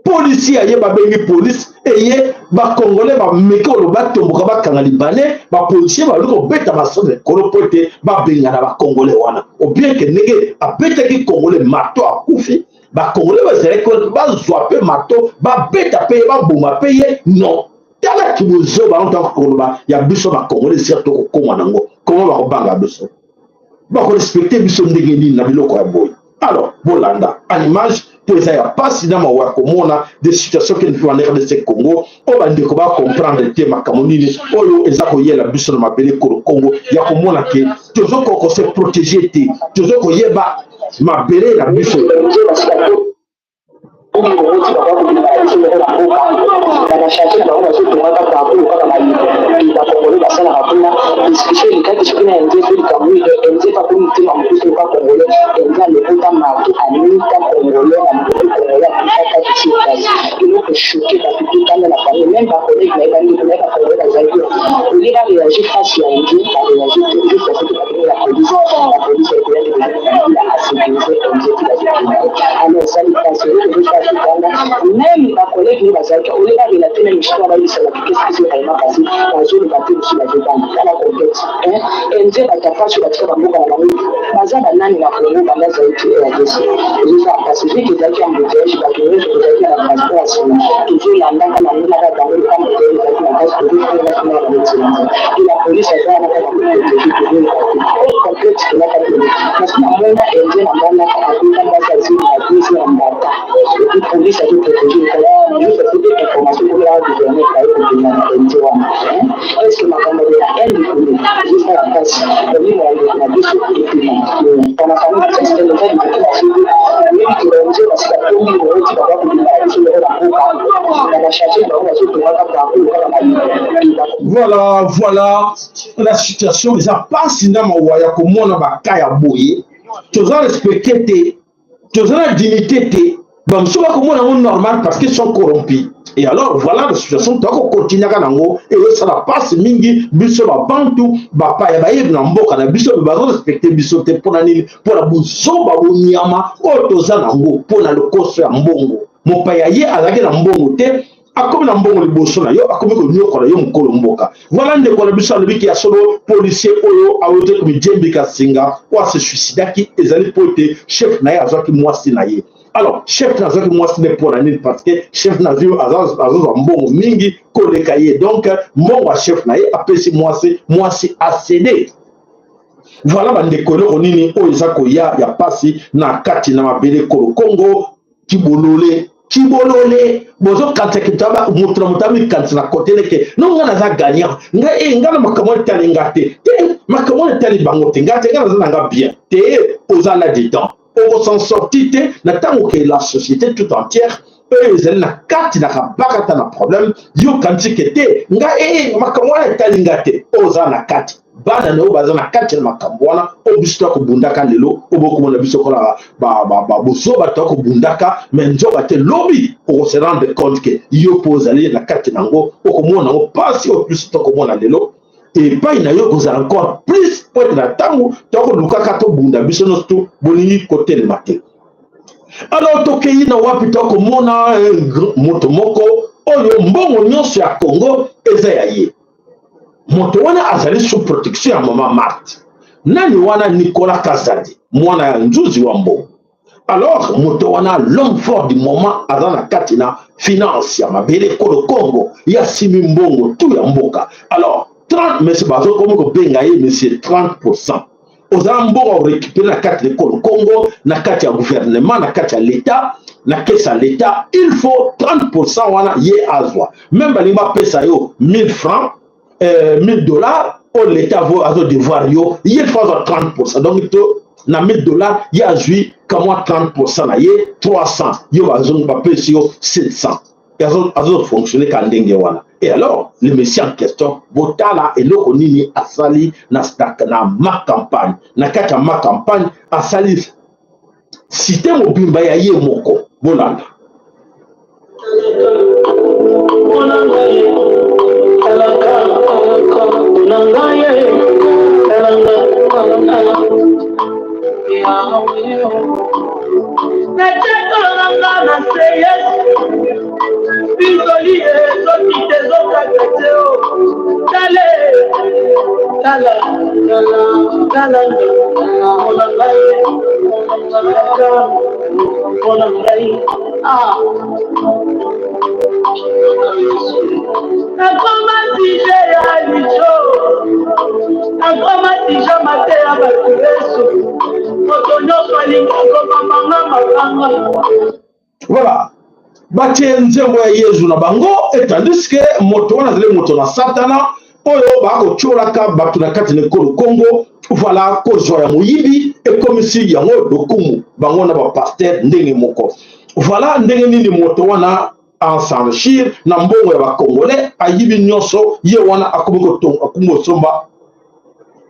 policier aye ba bengi police eye ba congolais ba meko ba tomboka ba kanga libanais ba policier ba luko beta ba so de kolopote ba benga na ba congolais wana ou bien que nege a beta ki congolais marteau a kufi ba congolais ba zere ko ba zwape marteau ba beta pe ba boma paye non tala ki bozo ba on tant que ba ya biso ba congolais surtout ko nango comment ba ko banga biso ba ko respecter biso ndenge ni na biloko ya boy. Alors bolanda en image pour ça, il n'y a pas si dans ma komona des situations qui ne font en RDC Congo, on va dire qu'on va comprendre le thème Camonini, ou les accueillir la bus de ma belle Congo, il y a komona qui toujours qu'on se protéger, toujours qu'on y est ma belle la bus. discussion il cas qui na nze fait comme lui nze pas pour mutima mpuso pas congolais nze le puta marto anita congolais na mpuso congolais kaka kisi il faut choquer parce que quand la famille même pas collègue na bandi na congolais na zaidi il a réagi face à nze a réagi tout ça c'est que la police est à sécuriser nze alors ça il passe que je fasse même ma collègue ni bazaki au lieu de la télé histoire ba isa qu'est-ce qui s'est vraiment passé dans une partie sur la débat dans la contexte nze batapa sur la télé bango na bango baza banani na kongo banda zaidi ya jeshi ça pacifique ezaki en bouteille bakenge ezaki na transport toujours landaka na nuna ka bango ka bouteille ezaki na base de vie na kuna na médecine et la police a pas na ka protéger pour le complexe que la police parce que mona nze na banda ka akuka basa zini na police na mbata et police a dû protéger le cas juste des informations pour la gouverner par le nze wana est-ce que ma camarade a elle juste à la place de lui na biso pour la famille c'est le fait de voilà la situation déjà pas sinon waya komona bakaya boye toza respecter toza la dignité bon souvent komona normal parce qu'ils sont corrompus. Et alors, voilà la situation, tu as continué à nango et ça la passe mingi, biso ba bantu, ba pa ya ba yeb na mboka na biso ba respecter biso te pour la buso ba bonyama, o toza nango pour na le koso ya mbongo. Mon pa ya ye alaki na mbongo te, akomi na mbongo liboso na yo, akomi ko nyoko na yo mukolo mboka. Voilà ndeko na biso alobi ki ya solo policier oyo awote komi Jembe Kasinga, wa se suicidaki ezali pote chef na ye azaki mwasi na ye. Alors, chef Nazaki moi c'est pour l'année parce que chef Nazaki a bon mingi kolekaye donc mon chef Naye après c'est moi c'est ACD. Voilà bande kolo onini o izako ya pasi na kati na mabele kolo Congo kibolole bozo kante kitaba mutami kante na côté leke non ngana za gagnant ngana makamoni tali ngate te makamoni tali bangote ngate ngana za bien te ozala dedans. On s'en sortit, n'attend que la société tout entière, eux, ils ont la carte, ils n'ont pas problème, ils ont quand ils étaient, ma kamwana est talingate, aux en la carte, bana no bazana la carte, ma kamwana, au bisto ko bundaka lelo, au beaucoup mon bisto ko la boso batako bundaka, mais nzo bate lobby, pour se rendre compte que yo pose aller la carte nango, au comment on passe au plus to ko mona lelo. Et pas il y a encore plus pour la tango tant que Luka kato bunda bisono tout bonini côté le matin. Alors toke ina wapi toko mona moto moko oyo mbongo nyonso ya Congo eza ya ye. Moto wana azali sous protection ya mama Marthe. Nani wana Nicolas Kazadi mwana ya nzuzi wa mbongo. Alors moto wana l'homme fort du moment azana katina finance ya mabele ko Congo ya simi mbongo tout ya mboka. Alors 30, mais c'est pas comme mais c'est 30%. Aux ambos récupérer la carte de Congo, la carte du gouvernement, la carte de l'État, la caisse à l'État, il faut 30% wana yé azwa. Même si on paye ça 1000 francs, $1000, l'État va devoir yo, il faut 30%. Donc na $1000, il y a joué comme 30% na yé 300, yo va payer 700. Et alors fonctionner quand wana. Et alors le monsieur en question botala et le konini asali na ma campagne na kaka ma campagne asali cité mobimba ya ye moko bolanda Voilà. Batie nzembo ya Yesu na bango etandis que moto wana zele moto na satana oyo bako tcholaka bato na kati na Congo voilà kozwa ya moyibi et comme si yango dokumu bango na ba pasteur ndenge moko voilà ndenge nini moto wana ensanchir na mbongo ya ba congolais ayibi nyonso ye wana akomiko somba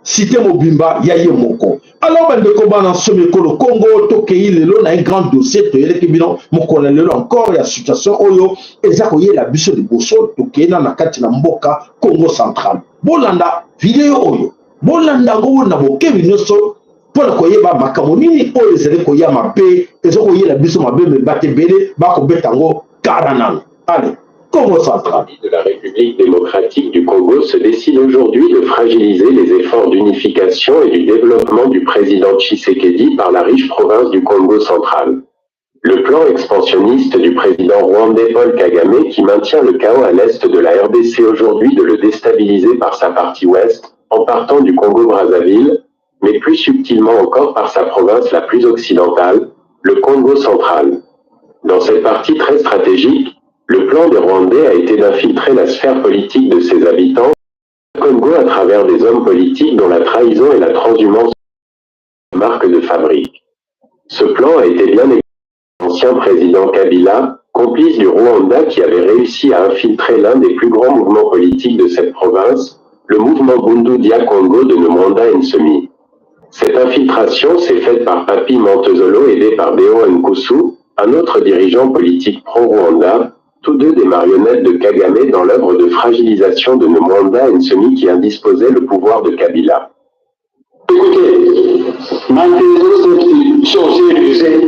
cité mobimba ya ye moko. Alors ben de combat dans ce le Congo tokei lelo na un grand dossier to yele kibino mokona lelo encore ya situation oyo eza ko yela biso de boso tokei na kati na mboka Congo central. Bolanda video oyo. Bolanda ngo na bokebi nyoso pour ko yeba makambo nini oyo ezele ko ya mabe ezo ko yela biso mabe me batebele ba ko betango karanano. Allez. Congo central. De la République démocratique du Congo se décide aujourd'hui de fragiliser les efforts d'unification et du développement du président Tshisekedi par la riche province du Congo central. Le plan expansionniste du président rwandais Paul Kagame qui maintient le chaos à l'est de la RDC aujourd'hui de le déstabiliser par sa partie ouest, en partant du Congo-Brazzaville, mais plus subtilement encore par sa province la plus occidentale, le Congo central. Dans cette partie très stratégique, le plan des Rwandais a été d'infiltrer la sphère politique de ses habitants au Congo à travers des hommes politiques dont la trahison et la transhumance sont marque de fabrique. Ce plan a été bien éclairé par l'ancien président Kabila, complice du Rwanda qui avait réussi à infiltrer l'un des plus grands mouvements politiques de cette province, le mouvement Bundu Dia Congo de Nomwanda Nsemi. Cette infiltration s'est faite par Papi Mantezolo aidé par Deo Nkusu, un autre dirigeant politique pro-Rwanda, tous deux des marionnettes de Kagame dans l'œuvre de fragilisation de Nomwanda Nsemi qui indisposait le pouvoir de Kabila. Écoutez, Mantezolo s'est changé de lycée.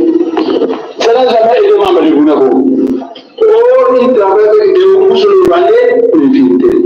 Ça n'a jamais été membre du Bounako. Or, il travaille avec des groupes sur le Rwandais pour éviter.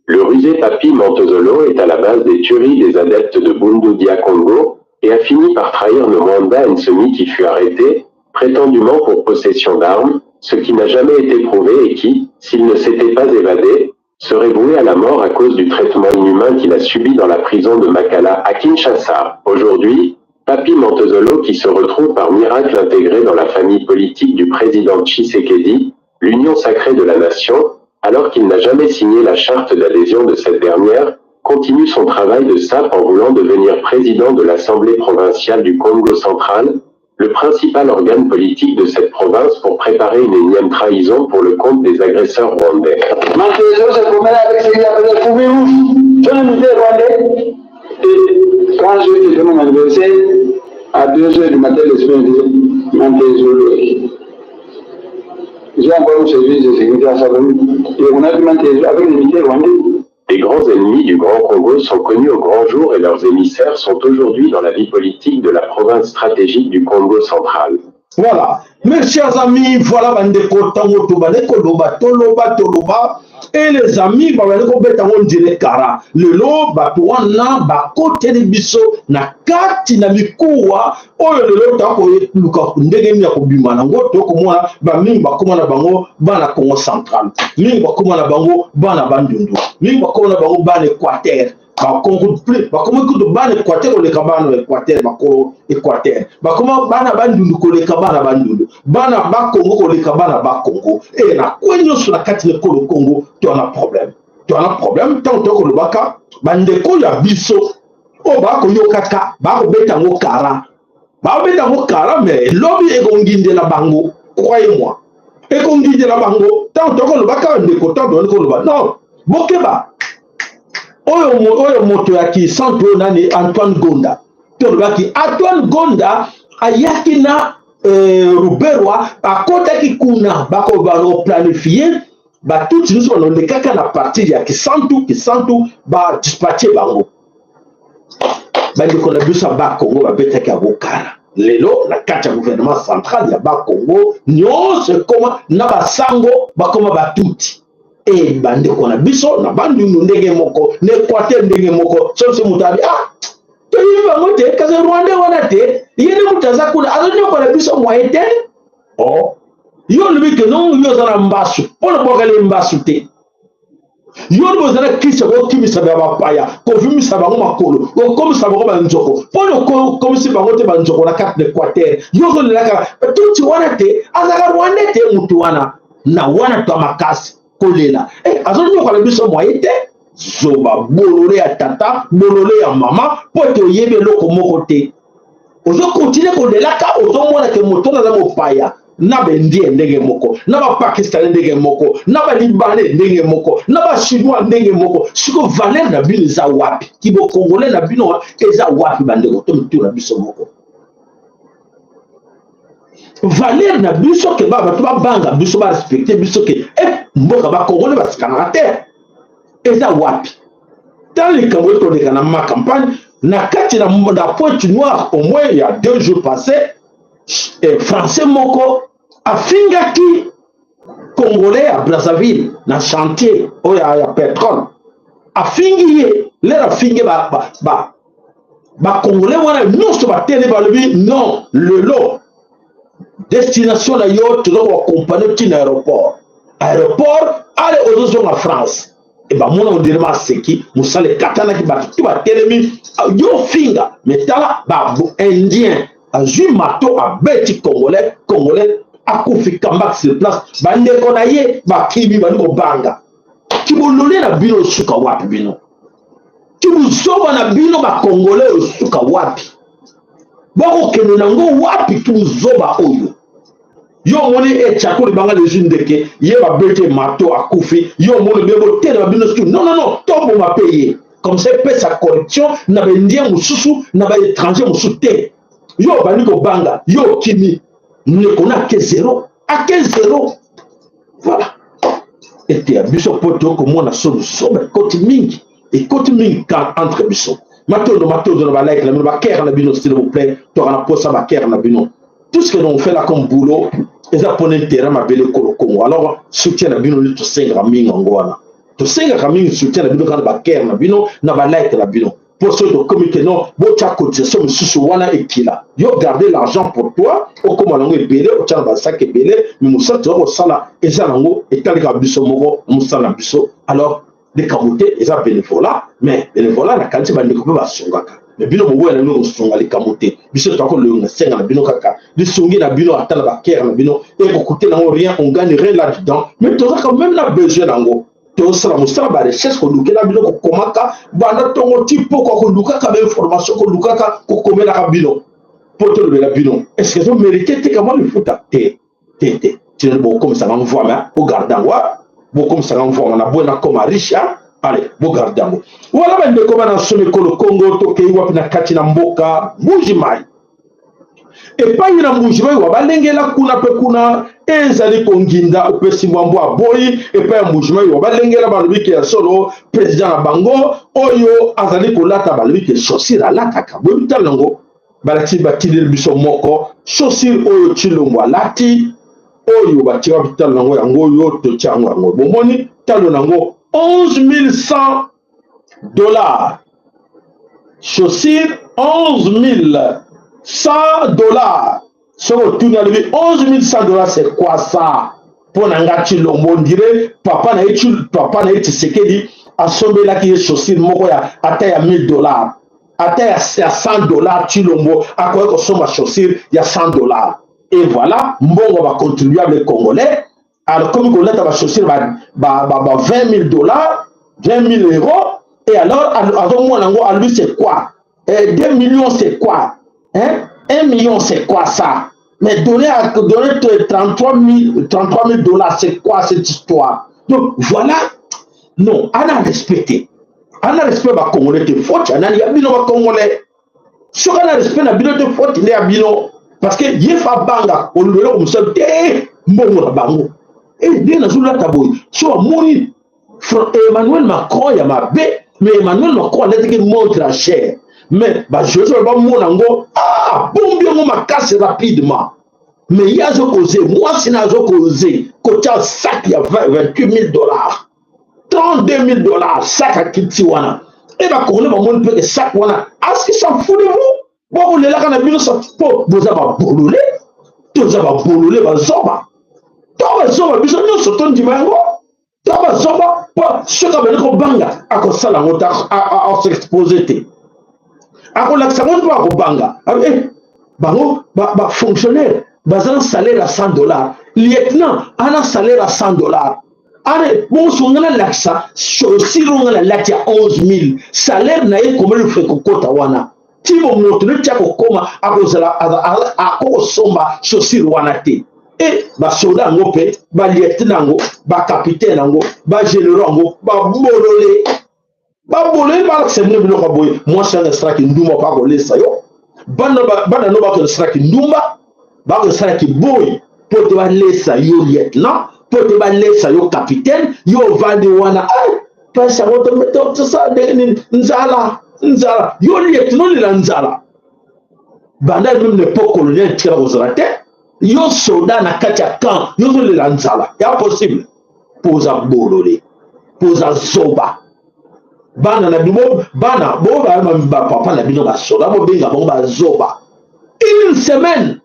Le rusé Papi Mantezolo est à la base des tueries des adeptes de Bundu Dia Congo et a fini par trahir Nomwanda Nsemi qui fut arrêté, prétendument pour possession d'armes, ce qui n'a jamais été prouvé et qui, s'il ne s'était pas évadé, serait voué à la mort à cause du traitement inhumain qu'il a subi dans la prison de Makala à Kinshasa. Aujourd'hui, Papi Mantezolo qui se retrouve par miracle intégré dans la famille politique du président Tshisekedi, l'union sacrée de la nation, alors qu'il n'a jamais signé la charte d'adhésion de cette dernière, continue son travail de sape en voulant devenir président de l'Assemblée provinciale du Congo central, le principal organe politique de cette province pour préparer une énième trahison pour le compte des agresseurs rwandais. Mantezolo se promène avec ce qu'il appelle Foubi Ouf. Je ne me rwandais. Et quand je fais mon anniversaire, à 2h du matin, l'esprit me dit Mantezolo. J'ai encore un service de sécurité à sa famille. Et on a du Mantezolo avec les militaires rwandais. Les grands ennemis du Grand Congo sont connus au grand jour et leurs émissaires sont aujourd'hui dans la vie politique de la province stratégique du Congo central. Voilà. Mes chers amis, voilà Bandeko Tango Tobaleko Loba Toloba Toloba. Et les amis, Bandeko Betango Ndile Kara. Le lo Batuana Bako Telebiso na kati na mikuwa. Oyo le lo tako luka ndege mi yakobima na ngo toko mwana ba mingi bakoma na bango bana Congo central. Mingi bakoma na bango bana Bandundu. Mingi bakoma na bango bana Équateur. Bakoma kuto bana Équateur oleka bana Équateur bakolo Équateur. Bakoma bana Bandundu koleka bana Bandundu. Bana ba Congo koleka bana ba Congo. Et na kwenyo sur la kati le Congo, tu as un problème. Tu as un problème tant que le baka bandeko ya biso. O ba ko yokaka ba ko betango kara. Ba ko betango kara mais lobby ekonginde la bango. Croyez-moi. Ekonginde la bango tant que le baka bandeko tant que le baka. Non, bokeba. Oyo moto yaki santo nani Antoine Gonda. Tolobaki Antoine Gonda ayaki na Ruberwa akotaki kuna bako bano planifier ba tout nous on le kaka na partie ya kisantu ba dispatcher bango. Ba ndiko na biso ba Congo ba betaki abokara. Lelo na kati ya gouvernement central ya ba Congo nyonso koma na basango bakoma batuti. Et bande qu'on a biso na bandu ndenge moko ne Équateur ndenge moko so mutabi to yiba ngote kaza Rwanda wana te yene mutaza kula azonyo kwa biso moyete yo lui que non yo za mbasu pona bokale mbasu te yo bo za kisa ko kimisa ba paya ko vimisa ba makolo ko komisa ba ba nzoko pona ko komisa ba ngote ba nzoko na carte d'Équateur yo ko la ka tuti wana te azaka Rwanda te mutu wana na wana to makasi kolela azonyo kwa biso moyete zoba bolole ya tata bolole ya mama poto yebe loko moko te ozo continue kolela ka ozo mona ke moto na mopaya na ba indien ndenge moko na ba pakistanais ndenge moko na ba libanais ndenge moko na ba chinois ndenge moko siko valeur na bino eza wapi kibo congolais na bino eza wapi bandeko to mutu na biso moko valeur na biso ke ba bato ba banga biso ba respecter biso ke mboka ba congolais ba sikana terre eza wapi dans les Cambodgiens to de na ma campagne na kati na Pointe Noire au moins il y a 2 jours passés français moko afingaki congolais à Brazzaville na chantier o ya pétrole afingi ye lera afingi ba congolais wana nyonso batele balobi non le lot destination na yo to accompagner tina aéroport allez aux en France et ba mona ondirema seki musale katana ki batu batelemi yo finga metala ba indien azui mato abeti congolais akufi kamba sur place bandeko na ye bakibi bani banga kibolole na bino suka wapi bino kibuzoba na bino ba congolais suka wapi bako kene nango wapi kibuzoba oyo yo moni chakuli banga les indeke ye ba beti mato akufi yo moni bebo tele bino suka non tombo ma payer comme ça peut sa corruption na bendien mususu na ba étranger mususu te yo bani ko banga yo kimi ne kona que zéro à quel zéro voilà et tu as biso poto ko mona solution ba côté mingi et côté mingi entre biso matondo na ba like la ba kera na bino s'il vous plaît to kana posa ba kera na bino tout ce que l'on fait là comme boulot les japonais terrain ma belle Congo alors soutien na bino to senga mingi ngwana to senga mingi soutien na bino kana ba kera na bino na ba like la bino pour ceux de communiquer non bocha cotisation mususu wana ekila yo garder l'argent pour toi au comme lango ebele au tchana ba sac ebele mais musa to ko sala eza nango etalika biso moko musala biso alors les camotés eza bénévolat mais bénévolat na kanti ba ndeko ba songaka mais bino mo wena no songa les camotés biso to ko le senga na bino kaka li songi na bino atala ba kera na bino et ko coûter nango rien on gagne rien là-dedans mais to quand même na besoin nango tosala mosala ba recherche ko lukela bino ko komaka banda tongo tipo ko lukaka ba information ko lukaka ko komela ka bino poto le bino est-ce que vous méritez comment le futa te tu ne bon comme ça on voit mais au gardanwa bon comme ça on voit on a bon comme riche allez bon gardango voilà ben de comment na somme ko le Congo to ke wapi na kati na mboka mujimai et pas une mujimai wa balengela kuna pe kuna ezali konginda opesi mwambo aboyi et pas mujimai wa balengela balobiki ya solo président na bango oyo azali kolata balobiki chaussure alata ka bo bitango balati batili biso moko chaussure oyo chilombo alati oyo batiwa bitango yango yo to chango yango bomoni talo nango $11,100 chaussure $11,100 Sur tout $11,100 c'est quoi ça? Pour n'angati l'ombo dirait papa na Tshisekedi a sommé là qui est chaussure moko ya ata ya $1,000 ata ya $100 chilombo a quoi que somme chaussure ya $100 et voilà mbongo va contribuable congolais alors comme on a chaussure ba $20,000 €, et alors à lui c'est quoi 2 millions c'est quoi hein 1 million c'est quoi ça? Mais donner $33,000 c'est quoi cette histoire? Donc voilà, non, on a respecté. On a respecté les Congolais de faute, on a dit les Congolais. Si on a respecté les faute, il y a bino. Parce que il faut banga, on le comme ça, bon bango. Et bien la journée taboui, soit mourir. Emmanuel Macron, il y a ma baie, mais Emmanuel Macron, il montre la chair. Mais je ne sais pas mon bon bien ma casse rapidement. Mais il y a causé, moi c'est n'a causé, quand tu as sac il y a $28,000, $32,000 sac à Kitiwana. Et bah qu'on mon peu de sac wana. Est-ce qu'ils s'en foutent de vous? Bon on est là quand on a vu ça, vous avez boulolé, vous avez boulolé, bah zoba. Toi zoba, vous avez nous sortons du mango. Toi zoba, pas ce qu'on a dit banga, à cause ça la montagne à s'exposer. Alors là ça monte pas au banga fonctionnaire un salaire à $100 lieutenant un salaire à $100 allez bon son l'axa si on a la 11,000 salaire na comme le fait kokota wana ti mo moto ne tia kokoma à cause somba chaussure wana te et basoda yango mpe balieutenant yango bacapitaine yango bagénéraux yango babolole balakisabino biloko boye mwasi yango esalaki ndumba mpo akolesa yo bana no bakosalaki ndumba bakosalaki boye mpo te balesa yo lieutenant mpo te balesa yo capitaine yo ovandi wana pesa yango tosala ndenge nini nzala yo lieutenant lela nzala banda même l'époque coloniale tikala kozala te yo soda na kati ya camp yo ozolela nzala ya possible poza bolole poza zoba bana na bino bana bo bapapa na bino basoda bobenga bango bazoba une semaine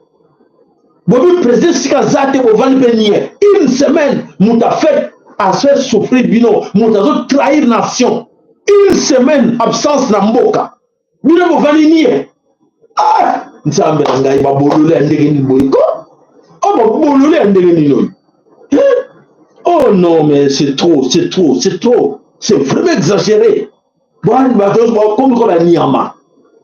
bobi président sika za te bovandi mpe nie une semaine moto afait souffrir bino moto azotrahir nation une semaine absence na mboka bino bovandi nie nzambe na ngai babolole ya ndenge nini boyiko babolole ya ndenge nini oyo oh non mais c'est trop c'est vraiment exagéré comme ko banyama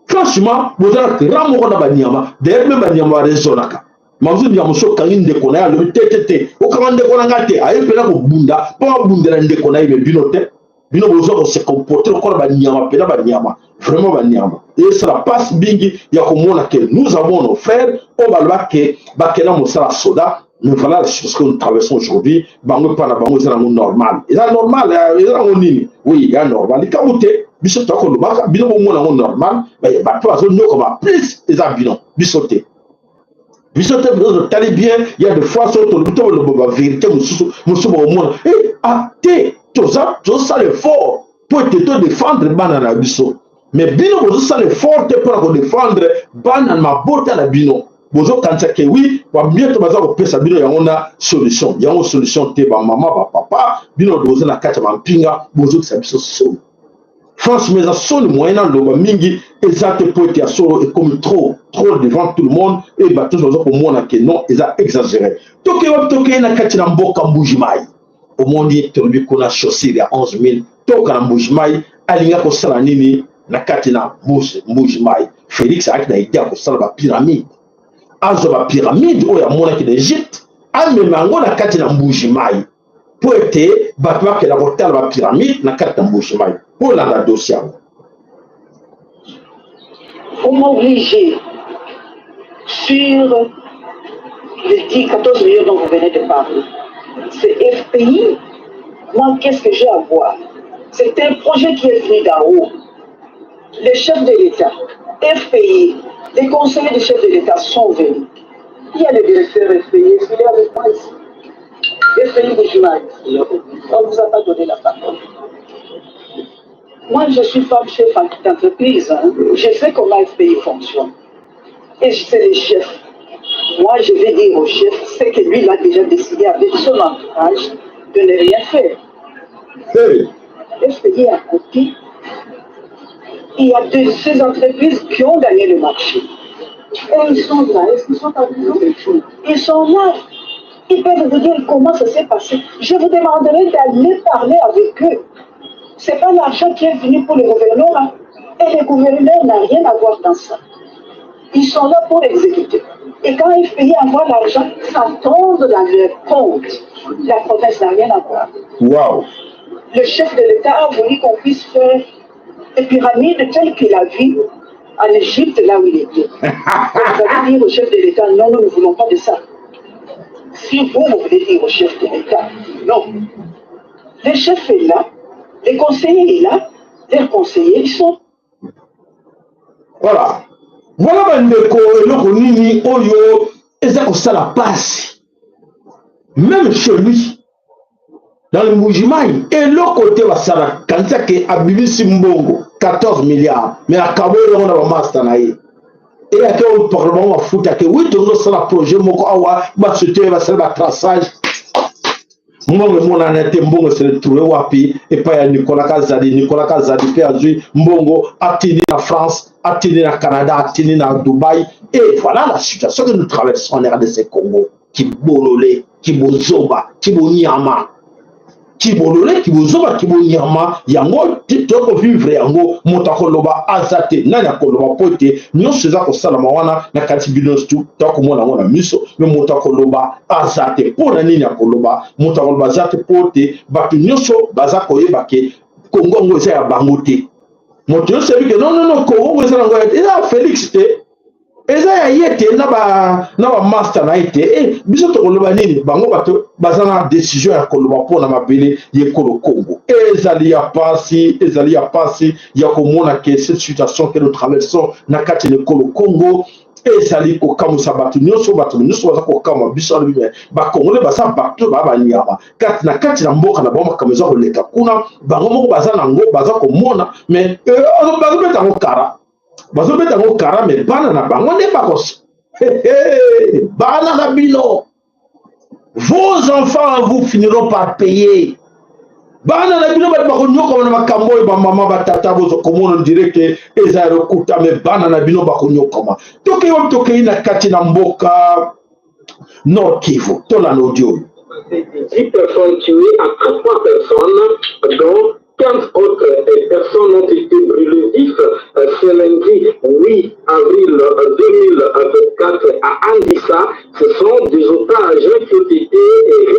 franchement bozala grand moko na banyama d'ailleurs même banyama barezonaka mazu nyama moso kangi ndeko na ya alobi te okanga ndeko na nga te ayepela kobunda mpo abundela ndeko na ye bino te bino bozo ko se comporter lokola banyama pena banyama vraiment banyama et ça passe bingi ya komona que nous avons nos frères au balba que bakena mosala soda mais voilà la chose que nous traversons aujourd'hui bango pana bango c'est normal et ça normal et ça nini oui ya normal ikamute biso to ko lobaka bino bomona ngo normal ba to azo nyoko ba plus et ça bino bisote vous allez bien il y a des fois sur le buto le vérité musu au monde et até ça l'effort pour te défendre banana biso mais bino bozo ça l'effort pour défendre banana mabota na bino bozo kanisa ke oui ba mieux to baza ko pesa bino ya ona solution ya ona solution te ba mama ba papa bino bozo na kata ba mpinga bozo sa biso solo franchement ça sont les moyens loba mingi exact pour être solo et comme trop devant tout le monde et ba tous bozo pour moi que non ils a exagéré toke na kati na mboka mbujimai au monde tobi kona chaussée ya 11000 toka na mbujimai alinga ko sala nini na kati na mbujimai Félix a na idée ko sala ba pyramide azo ba pyramide oya mona ki d'Égypte amemango na kati na mbujimai pour être batwa ke la portale ba pyramide na kati na mbujimai pour la dossier. Vous m'obligez sur les 14 millions dont vous venez de parler. C'est FPI. Moi, qu'est-ce que j'ai à voir? C'est un projet qui est venu d'en haut. Les chefs de l'État, FPI, les conseillers du chef de l'État sont venus. Il y a le directeur FPI, il est avec moi ici. FPI de Jumaï. On ne vous a pas donné la parole. Moi, je suis femme chef d'entreprise. Hein. Je sais comment FPI fonctionne. Et je sais les chefs. Moi, je vais dire au chef, c'est que lui, il a déjà décidé avec son entourage de ne rien faire. Hey. FPI à côté, il y a ces entreprises qui ont gagné le marché. Et ils sont là. Est-ce qu'ils sont avec nous? Ils sont là. Ils peuvent vous dire comment ça s'est passé. Je vous demanderai d'aller parler avec eux. Ce n'est pas l'argent qui est venu pour le gouverneur. Hein. Et le gouverneur n'a rien à voir dans ça. Ils sont là pour exécuter. Et quand FPI envoie l'argent, ça tombe dans leur compte. La province n'a rien à voir. Wow. Le chef de l'État a voulu qu'on puisse faire des pyramides telles qu'il a vues en Égypte, là où il était. Vous allez dire au chef de l'État, non, nous ne voulons pas de ça. Si vous voulez dire au chef de l'État, non. Le chef est là, les conseillers sont là, les conseillers, ils sont... Voilà. Voilà bandeko eloko nini oyo eza kosala pasi. Même chez lui, dans le Mbujimai, eloko te basala kanisa ke abibisi mbongo 14 milliards, mais akabolo on a master na ye. Et ake au parlement wa futa ke oui tozo sala projet moko awa ba soutien ba sala ba traçage. Mbongo mona na te mbongo se le trouver wapi et pas ya Nicolas Kazadi pe azui mbongo atini na France, atini na Canada, atini na Dubaï et voilà la situation que nous traversons en RDC Congo qui bololé, qui bozoba, qui bonyama, kibolole kibozoba kibonyama yango toko vivre yango motakoloba azate nani akoloba pote nyonso eza kosalama wana na kati bino stu takomona ngo na miso me motakoloba azate mpona nini akoloba motakoloba azate pote bato nyonso baza koyeba ke kongo yango eza ya bango te moto nyonso yebi ke non kongo eza nango eza Félix te eza ya ye te na ba master na ye te biso tokoloba nini bango bato baza na décision ya koloba mpona mabele yekolo Congo ezali ya pasi ya komona ke cette situation que nous traversons na kati ya ekolo Congo ezali kokamusa bato nyonso baza kokama biso alibi bakongole baza bato babanyama kati na mboka na bango makambo eza koleka kuna bango moko baza nango baza komona mais bazobeta ngo kara me bana na bango nde bakos bana na bino vos enfants vous finiront par payer bana na bino bali bakonyokama na makambo oyo bamama batata bozokomona direct eza lokuta me bana na bino bakonyokama tokei na kati na mboka Nord Kivu tolanda audio 10 personnes tuées à 3 personnes dont 15 autres personnes ont été brûlées vives ce lundi 8 avril 2024 à Andissa. Ce sont des otages qui ont été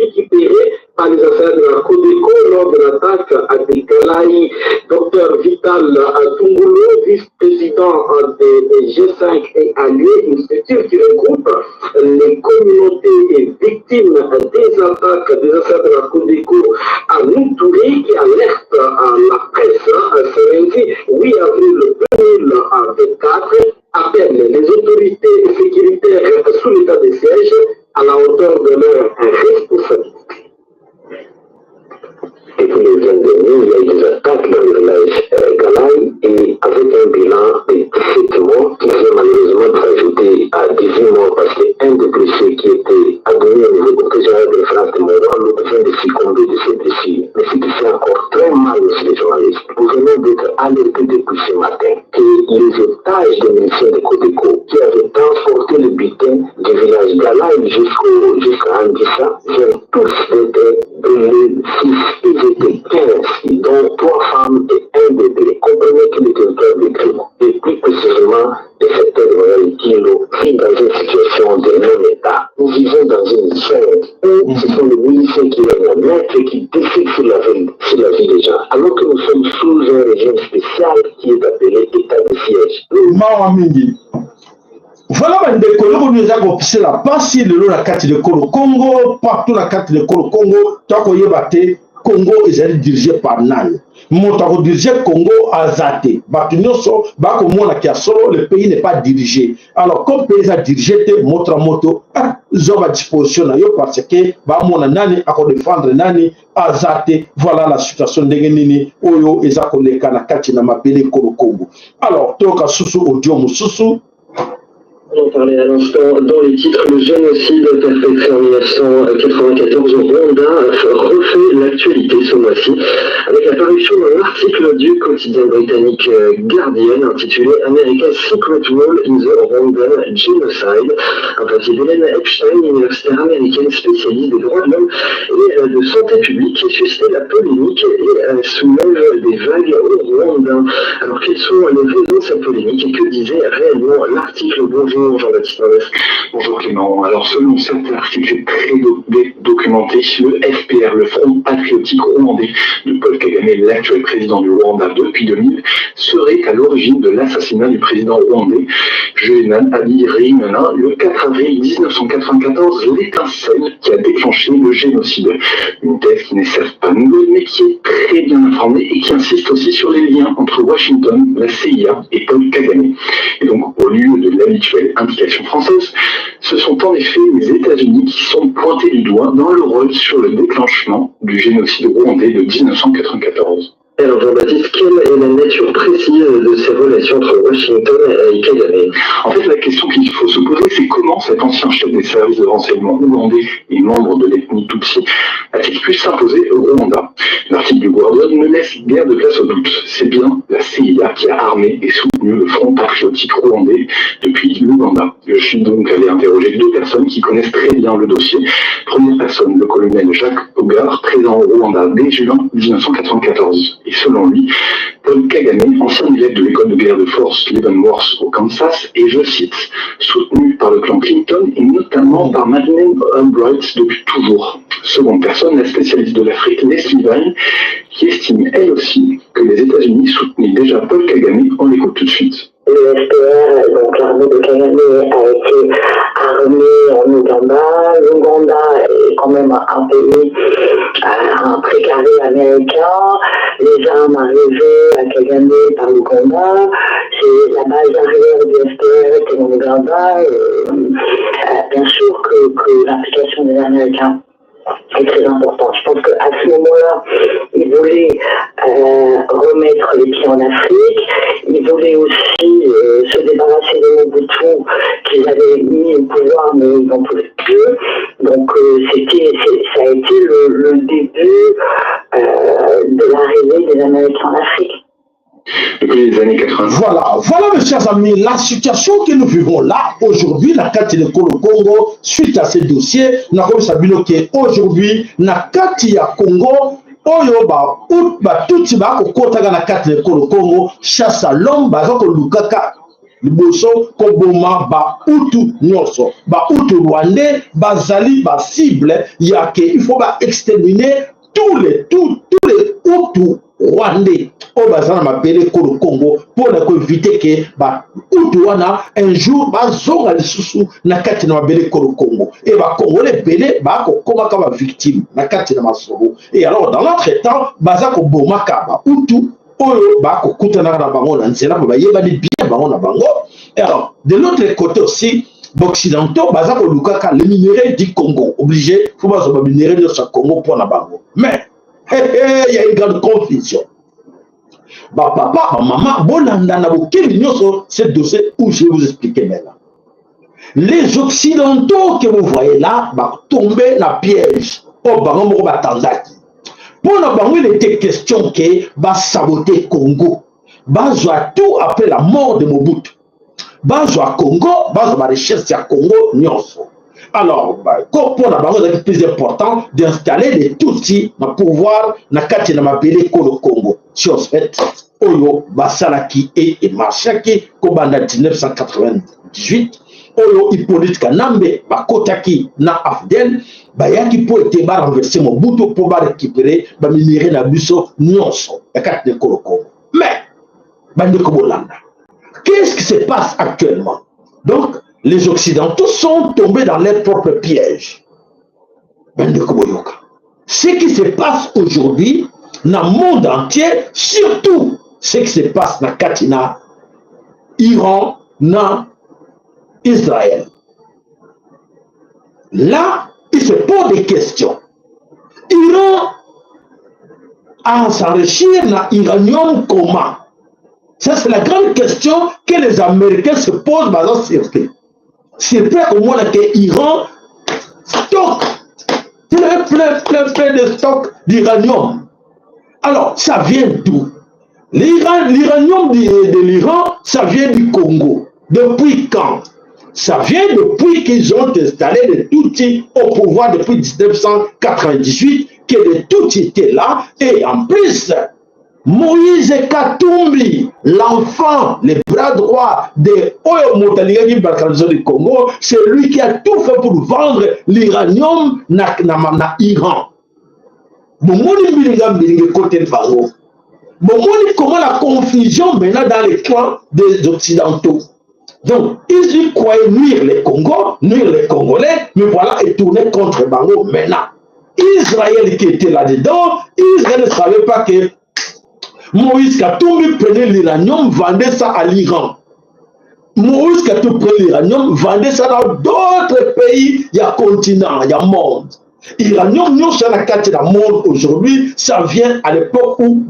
récupérés par les affaires de la Codeco lors de l'attaque à Dekalaï. Dr Vital Tungulu, vice-président des G5 et alliés, une structure qui regroupe les communautés et victimes des attaques des affaires de la Codeco à Moutouri, qui alerte la presse ce lundi 8 avril 2024, appelle les autorités sécuritaires sous l'état de siège à la hauteur de leur responsabilité. Et pour les 22 000, il y a eu des attaques dans le village Galaï et avec un bilan de 17 morts qui vient malheureusement s'ajouter à 18 morts parce qu'un des blessés qui était admis au niveau du président de France de Montréal, l'autre vient de succomber de ses blessures. Mais ce qui fait encore très mal aussi les journalistes. Vous venez d'être alertés depuis ce matin que les otages des miliciens de Codeco qui avaient transporté le butin du village Galaï jusqu'à Andissa viennent tous d'être brûlés. Ils étaient 15, dont 3 femmes et 1 bébé. Comprenez que le territoire de crime, et plus précisément le secteur de Montréal Kilo, vit dans une situation de non-état. Nous vivons dans une jungle où ce sont les miliciens qui viennent la mettre et qui décident sur la vie des gens. Alors que nous sommes sous un régime spécial qui est appelé état de siège. Voilà, nous avons fait la passe de la carte de Congo, partout la carte de Congo, tant qu'on y est Congo est dirigé par Nani. Montako dirigé Congo Azate. Batunyoso, Bakomona Kiasolo, le pays n'est pas dirigé. Alors, comme le pays est dirigé, Motramoto, Zoba disposition parce que Bamona Nani a défendre Nani Azate. Voilà la situation de Genini, Oyo, Ezakoleka, Nakati, Namapele, Congo. Alors, Toka Susu, Audio Mususu. On parlait à l'instant dans les titres, le génocide perpétré en 1994 au Rwanda refait l'actualité ce mois-ci avec la parution d'un article du quotidien britannique Guardian intitulé America's Secret Role in the Rwandan Genocide, un papier d'Hélène Epstein, universitaire américaine spécialiste des droits de l'homme et de santé publique qui suscite la polémique et soulève des vagues au Rwanda. Alors quelles sont les raisons de cette polémique et que disait réellement l'article? Bonjour Jean-Baptiste Marès. Bonjour Clément. Alors selon cet article très documenté, le FPR, le Front patriotique rwandais de Paul Kagame, l'actuel président du Rwanda depuis 2000, serait à l'origine de l'assassinat du président rwandais Juvenal Habyarimana le 4 avril 1994, l'étincelle qui a déclenché le génocide. Une thèse qui n'est certes pas nouvelle, mais qui est très bien informée et qui insiste aussi sur les liens entre Washington, la CIA et Paul Kagame. Et donc, au lieu de l'habituelle indication française, ce sont en effet les États-Unis qui sont pointés du doigt dans le rôle sur le déclenchement du génocide rwandais de 1994. Alors Jean-Baptiste, quelle est la nature précise de ces relations entre Washington et Kagame? En fait, la question qu'il faut se poser, c'est comment cet ancien chef des services de renseignement ougandais et membre de l'ethnie Tutsi a-t-il pu s'imposer au Rwanda? L'article du Guardian ne laisse guère de place au doute. C'est bien la CIA qui a armé et soutenu le Front patriotique rwandais depuis l'Ouganda. Je suis donc allé interroger deux personnes qui connaissent très bien le dossier. Première personne, le colonel Jacques Hogarth, présent au Rwanda dès juin 1994. Et selon lui, Paul Kagame, ancien élève de l'école de guerre de force Leavenworth au Kansas, est, je cite, soutenu par le clan Clinton et notamment par Madeleine Albright depuis toujours. Seconde personne, la spécialiste de l'Afrique Leslie Vine, qui estime elle aussi que les États-Unis soutenaient déjà Paul Kagame. On l'écoute tout de suite. Le FPR, donc l'armée de Kagame, a été armée en Ouganda. L'Ouganda est quand même un pays, un précaré américain. Les armes arrivées à Kagame par l'Ouganda, c'est la base arrière du FPR qui est en Ouganda. Bien sûr que l'implication des Américains est très important. Je pense qu'à ce moment-là, ils voulaient remettre les pieds en Afrique. Ils voulaient aussi se débarrasser de Mobutu qu'ils avaient mis au pouvoir, mais ils n'en pouvaient plus. Donc ça a été le début de l'arrivée des Américains en Afrique. Depuis les années 80. Voilà mes chers amis, la situation que nous vivons là, aujourd'hui, la carte de Congo, suite à ces dossiers, nous avons sabiné qu'aujourd'hui, la carte de Congo, oyo ba tuti ba ko kota na carte de Congo, chasse à l'homme, ba ko lukaka liboso ko boma ba utu nyonso, ba utu rwandais, ba zali ba cible, ya que il faut ba exterminer tous les utu rwandais au bazana mapele ko Congo pour éviter que ba utu wana un jour ba zonga lisusu na kati na mabele ko Congo et ba congolais belé ba ko koma ka ba victime na kati na masolo. Et alors dans l'autre temps baza ko bomaka ba utu oyo ba ko kutana na bango na nzela ba yeba ni bien bango na bango. Et alors de l'autre côté aussi occidentaux baza ko lukaka le minerai du Congo obligé faut ba zo minerai de ce Congo pour na bango. Mais il y a une grande confusion. Bah papa, maman, bolanda na bokeli nyoso, ce dossier où je vais vous expliquer maintenant. Les occidentaux que vous voyez là, bah tomber dans piège. Oh bango moko batandaki. Pour na bango il était question que bah saboter Congo. Bah tout après la mort de Mobutu. Bah Congo, bah recherche à Congo nyoso. Alors, pour la banque, c'est plus important d'installer les Tutsis dans pouvoir na kati na mabele ko le Congo. Chose faite, Oyo, Basalaki et Machaki, Kobanda 1998, Oyo, Hippolyte Kanambe, Bakotaki na Afdel, Bayaki pour être renversé mon bouton pour récupérer, minérer na buso, nyonso, la carte de Congo. Mais, Bande Kobolanda, qu'est-ce qui se passe actuellement? Donc, les Occidentaux sont tombés dans leurs propres pièges. Ce qui se passe aujourd'hui dans le monde entier, surtout ce qui se passe dans Katina, Iran, dans Israël. Là, il se pose des questions. Iran a s'enrichir dans l'uranium comment? Ça, c'est la grande question que les Américains se posent dans ce circuit. C'est vrai au moins que l'Iran stocke plein de stocks d'uranium. Alors, ça vient d'où? L'uranium de l'Iran, ça vient du Congo. Depuis quand? Ça vient depuis qu'ils ont installé les Tutsis au pouvoir depuis 1998, que les Tutsis étaient là, et en plus, Moïse Katumbi, l'enfant, le bras droit de Oyo Motaligaki Balkanizo du Congo, c'est lui qui a tout fait pour vendre l'uranium na Iran. Bomoni Bilingam Bilingue côté de Faro. Bomoni comment la confusion maintenant dans les clans des Occidentaux. Donc, ils croyaient nuire les Congolais, mais voilà, et tourner contre Bango maintenant. Israël qui était là-dedans, Israël ne savait pas que Moïse Katumbi prenait l'uranium, vendait ça à l'Iran. Moïse Katumbi prenait l'uranium, vendait ça dans d'autres pays, il y a continent, il y a monde. Iranium, nous sommes dans le monde aujourd'hui, ça vient à l'époque où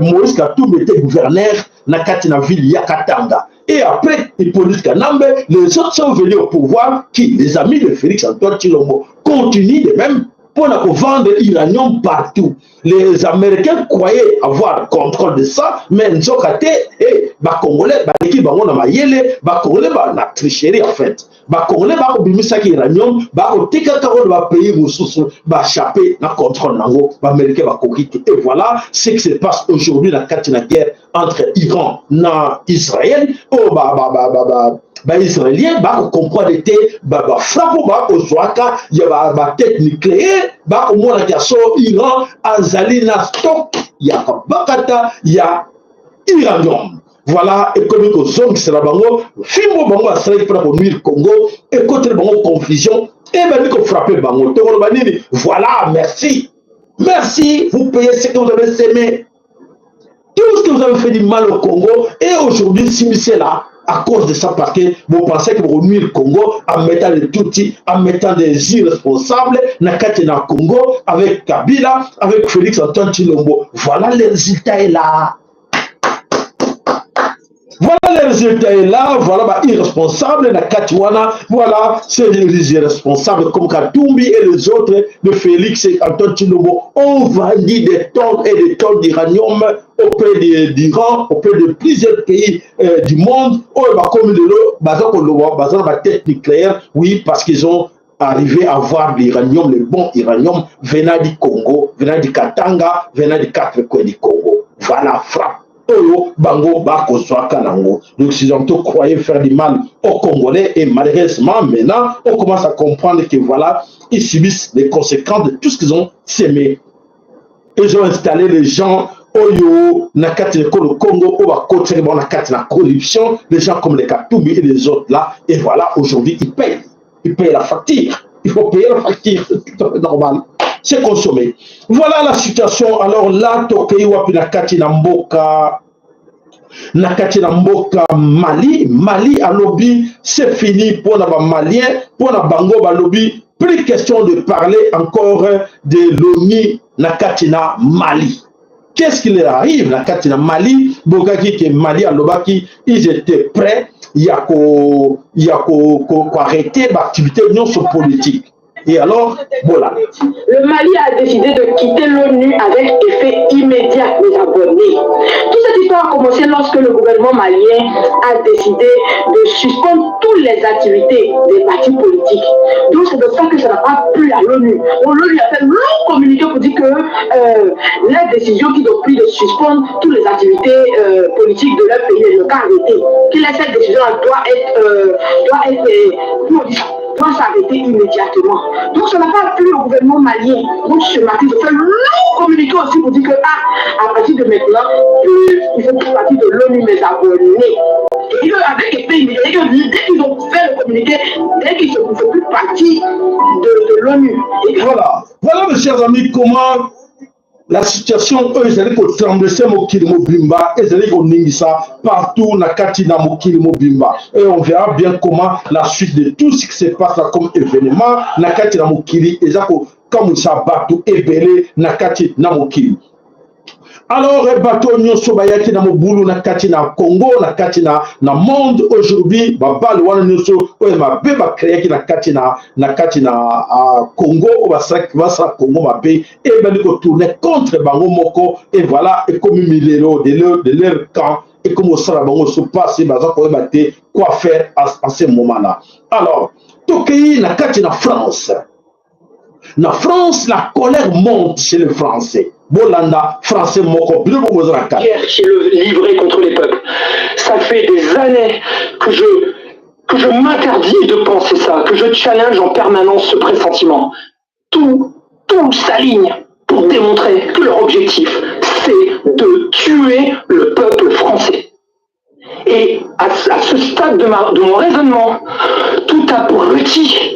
Moïse Katumbi était gouverneur dans la ville Yakatanga. Et après Hippolyte Kanambe, les autres sont venus au pouvoir, qui, les amis de Félix Antoine Tshilombo, continuent de même pour vendre l'uranium partout. Les Américains croyaient avoir le contrôle de ça, mais ils ont raté, et les Congolais, les Congolais, la tricherie en fait. Les Congolais, ils ont l'uranium, ils ont pays où ils ont échappé dans le contrôle, les Américains ont quitté. Et voilà ce qui se passe aujourd'hui dans la guerre entre Iran et Israël. Les Israéliens comprennent que frappe au Zouaka, il y a la tête nucléaire, au moins l'Iran, Azalina stock, il y a Bakata, il y a uranium. Voilà, et comme ils sont, c'est la bango, Fimbo bango a servi pour nuire le Congo, et contre le bango confusion, et bien qu'on frappe le bango. Voilà, merci. Merci, vous payez ce que vous avez sémé. Tout ce que vous avez fait du mal au Congo, et aujourd'hui, si c'est là, à cause de ça, parce que vous pensez que vous nuire le Congo en mettant des tutsis, en mettant des irresponsables, dans le Congo, avec Kabila, avec Félix Antoine Tshilombo. Voilà, le résultat est là. Voilà, le résultat est là. Voilà, irresponsable, la Katiwana. Voilà, c'est les irresponsables comme Katumbi et les autres de Félix et Antoine Tshilombo ont vendu des tonnes et des tonnes d'uranium auprès d'Iran, auprès de plusieurs pays du monde. Comme de l'eau, la tête nucléaire, oui, parce qu'ils ont arrivé à avoir l'uranium, le bon uranium venant du Congo, venant du Katanga, venant des 4 coins du Congo. Voilà, frappe. Les Occidentaux croyaient faire du mal aux Congolais et malheureusement, maintenant, on commence à comprendre que voilà, ils subissent les conséquences de tout ce qu'ils ont sémé. Ils ont installé les gens Oyo, Nakati le Congo, la corruption, les gens comme les Katumbi et les autres là, et voilà, aujourd'hui, ils payent. Ils payent la facture. Il faut payer la facture, c'est tout à fait normal. C'est consommé. Voilà la situation. Alors là, Tokei wapi Nakati Namboka. Nakati Namboka Mali à lobby, c'est fini pour les Maliens, pour les Bango à lobby. Plus question de parler encore de l'ONU Nakati na Mali. Qu'est-ce qui leur arrive Nakati na Mali? Bogaki que Mali à Lobaki, ils étaient prêts. Il y a qu'à arrêter l'activité non politique. Et alors, voilà. Le Mali a décidé de quitter l'ONU avec effet immédiat, mes abonnés. Toute cette histoire a commencé lorsque le gouvernement malien a décidé de suspendre toutes les activités des partis politiques. Donc c'est de ça que ça n'a pas plu à l'ONU. L'ONU a fait un long communiqué pour dire que la décision qu'ils ont prise de suspendre toutes les activités politiques de leur pays n'est pas arrêtée. Que cette décision doit s'arrêter immédiatement. Donc ça n'a pas plu au gouvernement malien. Donc ce matin, je fais un long communiqué aussi pour dire que à partir de maintenant, il faut plus partir de l'ONU, mes abonnés. Et avec les pays, dès qu'ils ont fait le communiqué, dès qu'ils ne font plus partie de l'ONU. Voilà mes chers amis, comment la situation, eux, ils allaient trembler Mokili Mobimba, ils allaient Ningisa partout, Nakati na Mokili Mobimba. Et on verra bien comment la suite de tout ce qui se passe là comme événement, Nakati na Mokili, et comme ça, Batou, Ebele, Nakati na Mokili. Alors, bateau nyonso bayaki na mobulu na kati na Congo, na kati na monde aujourd'hui, babal wana nyonso oyo mabe ba créaki na kati na Congo, basa Congo mabe et bali ko tourner contre bango moko et voilà et comme milero de leur camp et comme ça bango se passe baza ko baté quoi faire à ce moment-là. Alors, Tokei na kati na France. Na France, la colère monte chez les Français. Bolanda, Français, Moko, guerre qui est livrée contre les peuples. Ça fait des années que je m'interdis de penser ça, que je challenge en permanence ce pressentiment. Tout s'aligne pour démontrer que leur objectif, c'est de tuer le peuple français. Et à ce stade de mon raisonnement, tout abruti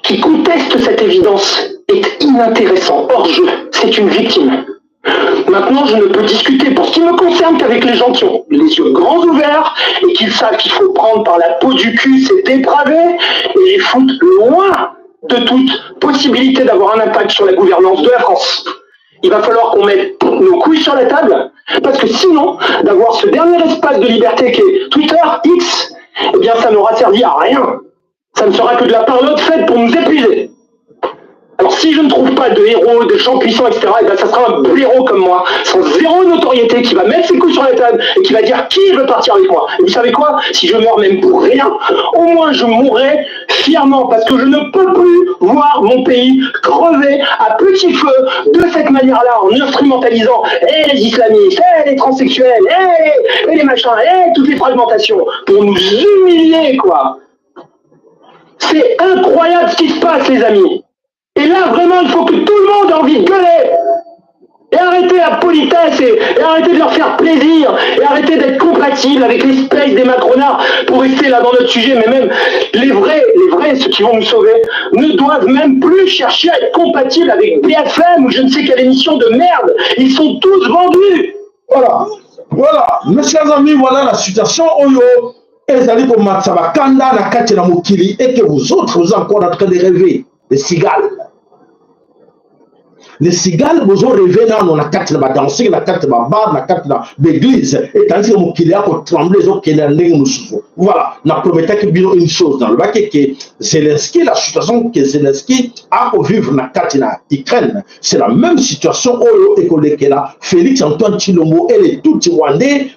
qui conteste cette évidence est inintéressant, hors jeu, c'est une victime. Maintenant, je ne peux discuter pour ce qui me concerne qu'avec les gens qui ont les yeux grands ouverts et qui savent qu'il faut prendre par la peau du cul ces dépravés et les foutre loin de toute possibilité d'avoir un impact sur la gouvernance de la France. Il va falloir qu'on mette nos couilles sur la table, parce que sinon, d'avoir ce dernier espace de liberté qui est Twitter, X, eh bien ça n'aura servi à rien. Ça ne sera que de la parlotte faite pour nous épuiser. Alors si je ne trouve pas de héros, de gens puissants, etc., et ben ça sera un blaireau comme moi, sans zéro notoriété, qui va mettre ses couilles sur la table et qui va dire qui veut partir avec moi. Et vous savez quoi? Si je meurs même pour rien, au moins je mourrai fièrement, parce que je ne peux plus voir mon pays crever à petit feu de cette manière-là, en instrumentalisant les islamistes, les transsexuels, les machins, toutes les fragmentations, pour nous humilier, quoi. C'est incroyable ce qui se passe, les amis. Et là, vraiment, il faut que tout le monde ait envie de gueuler. Et arrêter la politesse, et arrêter de leur faire plaisir, et arrêter d'être compatible avec l'espèce des macronards pour rester là dans notre sujet. Mais même les vrais, ceux qui vont nous sauver, ne doivent même plus chercher à être compatibles avec BFM ou je ne sais quelle émission de merde. Ils sont tous vendus. Voilà. Mes chers amis, voilà la situation. Oyo, ezali ko matsaba kanda na kati na mokili, et que vous autres, vous êtes encore en train de rêver. Les cigales. Les cigales, vous ont rêvé dans la carte de la danse, la carte de la bar, la carte de l'église, et tandis que mon kilia pour trembler, les autres qui nous souffrent. Voilà, on a promis que une chose dans le bac que Zelensky, la situation que Zelensky a au vivre dans la carte de l'Ukraine, c'est la même situation où il là Félix Antoine Tshilombo et les tout Rwandais,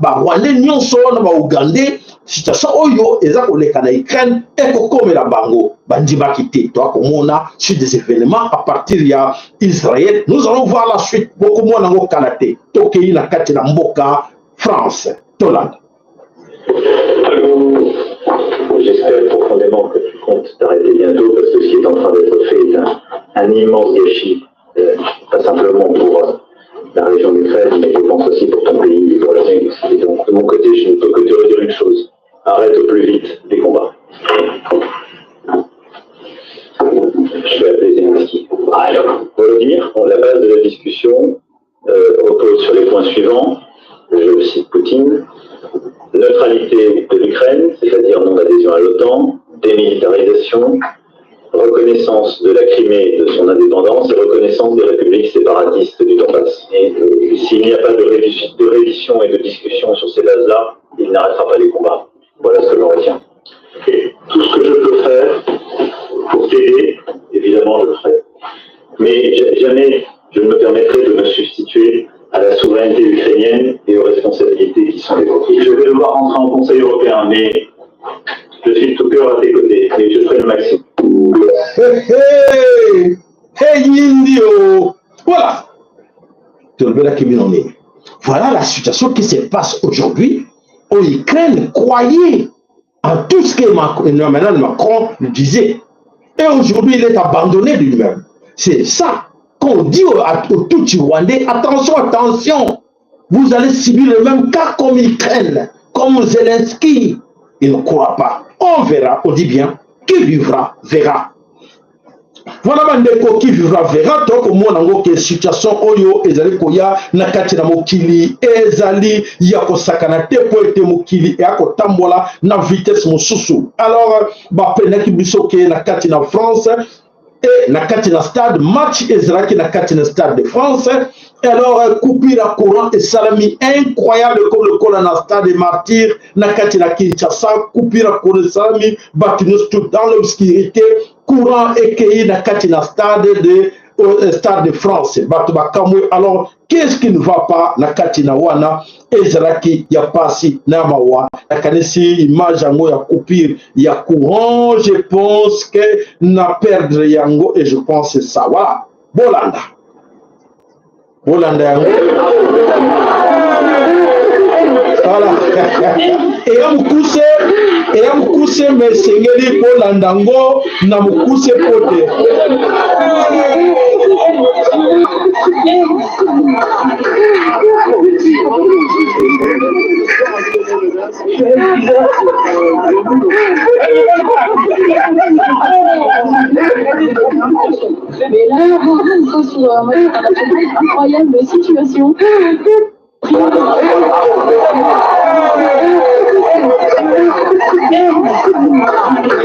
Rwandais, Nyonso, Ougandais, situation oyo eza koleka na Ukraine et kokomela bango bandima kité toi comme on a sur des événements à partir ya Israël. Nous allons voir la suite beaucoup moins nango kalaté tokei na kati na mboka France Toland. J'espère profondément que tu comptes t'arrêter bientôt parce que ce qui est en train d'être fait est un immense gâchis, pas simplement pour la région d'Ukraine, mais je pense aussi pour ton pays et pour la Russie. Et donc de mon côté, je ne peux que te redire une chose. Arrête au plus vite les combats. Je vais appeler Zelensky. Alors, Volodymyr, la base de la discussion repose sur les points suivants. Je cite Poutine. Neutralité de l'Ukraine, c'est-à-dire non-adhésion à l'OTAN, démilitarisation, reconnaissance de la Crimée de son indépendance et reconnaissance des républiques séparatistes du Donbass. Et s'il n'y a pas de révision et de discussion sur ces bases-là, il n'arrêtera pas les combats. Voilà ce que j'en retiens. Et tout ce que je peux faire pour t'aider, évidemment, je le ferai. Mais jamais je ne me permettrai de me substituer à la souveraineté ukrainienne et aux responsabilités qui sont les vôtres. Je vais devoir rentrer en Conseil européen, mais je suis de tout cœur à tes côtés et je ferai le maximum. Hey, Indio! Voilà! Voilà la situation qui se passe aujourd'hui. En Ukraine, croyez en tout ce que Emmanuel Macron disait. Et aujourd'hui, il est abandonné lui-même. C'est ça qu'on dit au tout Rwandais. Attention, attention. Vous allez subir le même cas comme l'Ukraine, comme Zelensky. Il ne croit pas. On verra, on dit bien. Qui vivra, verra. Voilà bandeko qui vivra verra donc moi nango que situation oyo ezali koya na kati na mokili ezali ya kosakana te po ete mokili ya kotambola na vitesse mosusu. Alors ba penaki biso ke na kati na France et na kati na stade match ezalaki na kati na stade de France. Alors coupure à courant et salami incroyable comme le col na stade des martyrs na kati na Kinshasa, coupure à courant et salami batinos tout dans l'obscurité. Courant et na kati na stade de France. Alors, qu'est-ce qui ne va pas na kati na wana ezalaki ya pasi na mawa na kanisi image yango ya coupure ya courant, je pense que na perdre yango et je pense c'est ça. Voilà. Bolanda yango. Voilà. Et mukuse mesengeli Bolanda ngo na mukuse pote. Mais là, on se sur une incroyable situation.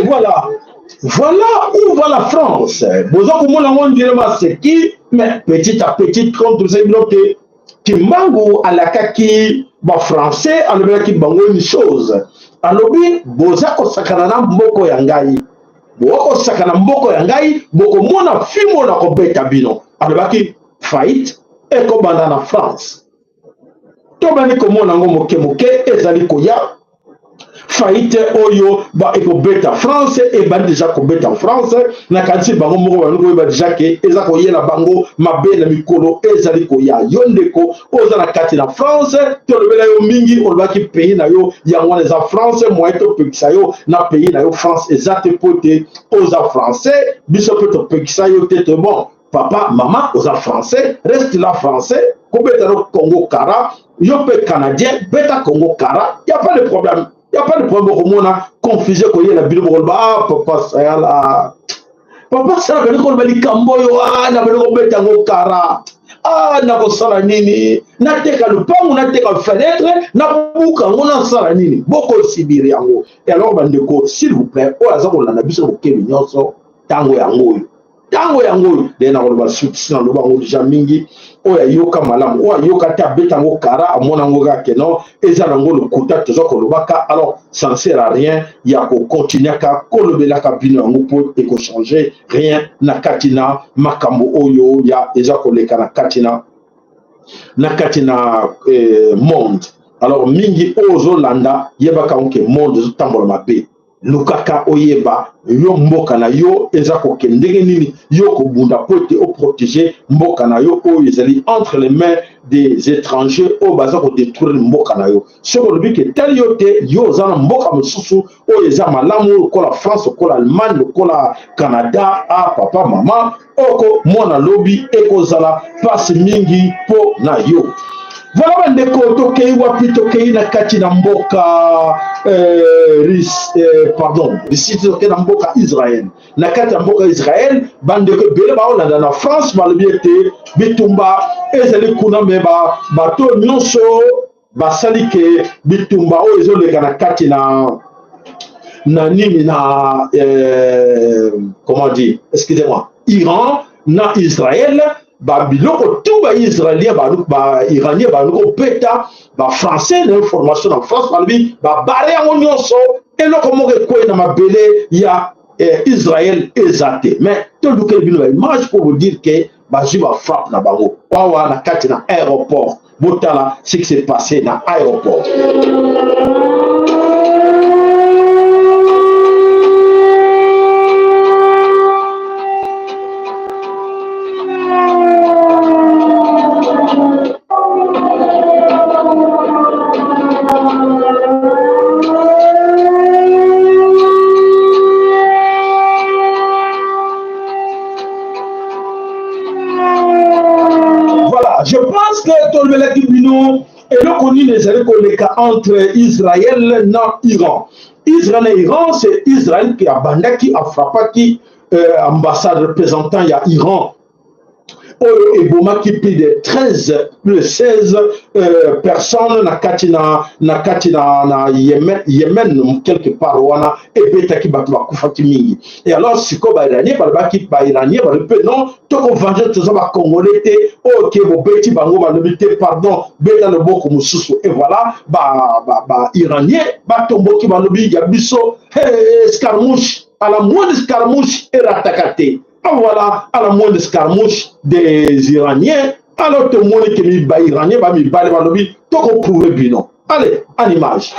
Voilà. Voilà où va la France. Besoin que mon dirait c'est qui, mais petit à petit, comme tout ça, qui mango à la kaki, français, à la qui bango une chose. Alors, besoin que sakana mboko yangai. Boko sakana mboko yangai, boko mona fimo na kobeta bino. Alors, qui faillite, et comme en France. Tobani komona ngo moke moke, ezali koya. Faillite oyo ba ekobeta France et ba déjà kobeta en France na kanti bango moko bango ba déjà ke eza koyela bango mabe na mikolo ezali koya yondeko oza na kati na France to lobela yo mingi olobaki pays na yo yango na eza France moi to pekisa yo na pays na yo France ezate pote oza français biso pe to pekisa yo tete bon papa maman oza français reste là français kobeta no Congo Kara yo pe canadien beta Congo Kara y a pas de problème. Il n'y a pas de problème pour moi, confuser quand il y a la Bible, ah, papa, ça y a là. Papa, ça y a quand il y a Camboyo, ah, n'a pas de tango kara. Ah, n'a pas ça nini. N'a pas le pont, n'a pas le fenêtre, n'a pas on a ça nini. Beaucoup Sibiriango. Et alors, bandeko, s'il vous plaît, oh, ça on a besoin de Kenya, tango yango. Tango yango, les n'a pas soutien dans le bango déjà mingi. Oya yoka malamu oya yoka ta betango kara amona ngoga keno ezalango le kuta tozo kolobaka alors ça ne sert à rien ya ko continuer ka kolobela ka bino ngo po e ko changer rien na katina makambo oyo ya eza koleka na katina monde alors mingi ozo landa yebaka onke monde zo tambola mabe lukaka oyeba yo mboka na yo eza kokendenge nini yo kobunda po ete oprotéger mboka na yo oyo ezali entre les mains des étrangers oyo baza kodétruire mboka na yo soki olobi ke tali yo te yo oza na mboka mosusu oyo eza malamu lokola France lokola Allemagne lokola Canada a papa mama oko mwana lobi ekozala pasi mingi po na yo. Voilà bandeko tokei wapi tokei na kati na mboka risiti tokei na mboka Israël na kati na mboka Israël bandeko bele baolanda na France balobi ete bitumba ezali kuna me bato nyonso basali ke bitumba oyo ezoleka na kati na nini na comment dire excusez-moi Iran na Israël biloko tout ba israélien ba iranien ba loko beta ba français na information en France balobi ba bare yango nyonso eloko moko ekwe na mabele ya Israël ezate mais to duke bino ba image pour vous dire que ba jiba frappe na bango wawa na kati na aéroport botala ce qui s'est passé na aéroport. Je pense que tout le monde et le connu les cas entre Israël et Iran. Israël et Iran, c'est Israël qui a bandé, qui a frappé, qui ambassade représentant il y a Iran. Et Boma qui plus de 16 personnes na katina Yemen quelque part wana et beta qui batu bakufaki mingi et alors siko ba iranien ba iranien ba pe non to ko venger tout ça ba congolais te OK bo beti bango ba lebite pardon beta le boko mususu et voilà ba iranien ba tomboki ba lobi ya biso escarmouche à la moindre escarmouche et ratakate. Voilà, à la moindre escarmouche des Iraniens, alors tout le monde qui est iranien va me parler de lui, tout qu'on prouve bien. Allez, en image.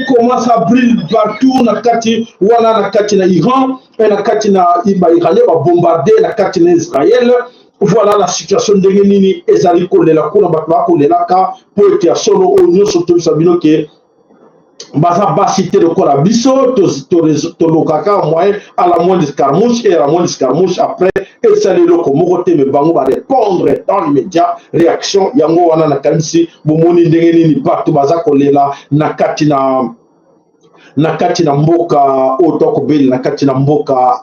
comment ça brille partout na kati wana na kati na Iran et na kati na Iranais va bombarder na kati na Israël. Voilà la situation de nini ezali kolela kuna bato bakolelaka po ete ya solo oyo nyonso tobisa bino ke baza basité de kola biso tolokaka moyen à la moindre escarmouche et à la moindre escarmouche après esali eloko moko te me bango ba répondre dans l'immédiat réaction yango wana na kanisi bomoni ndenge nini bato baza kolela na kati na mboka oyo tokobeli na kati na mboka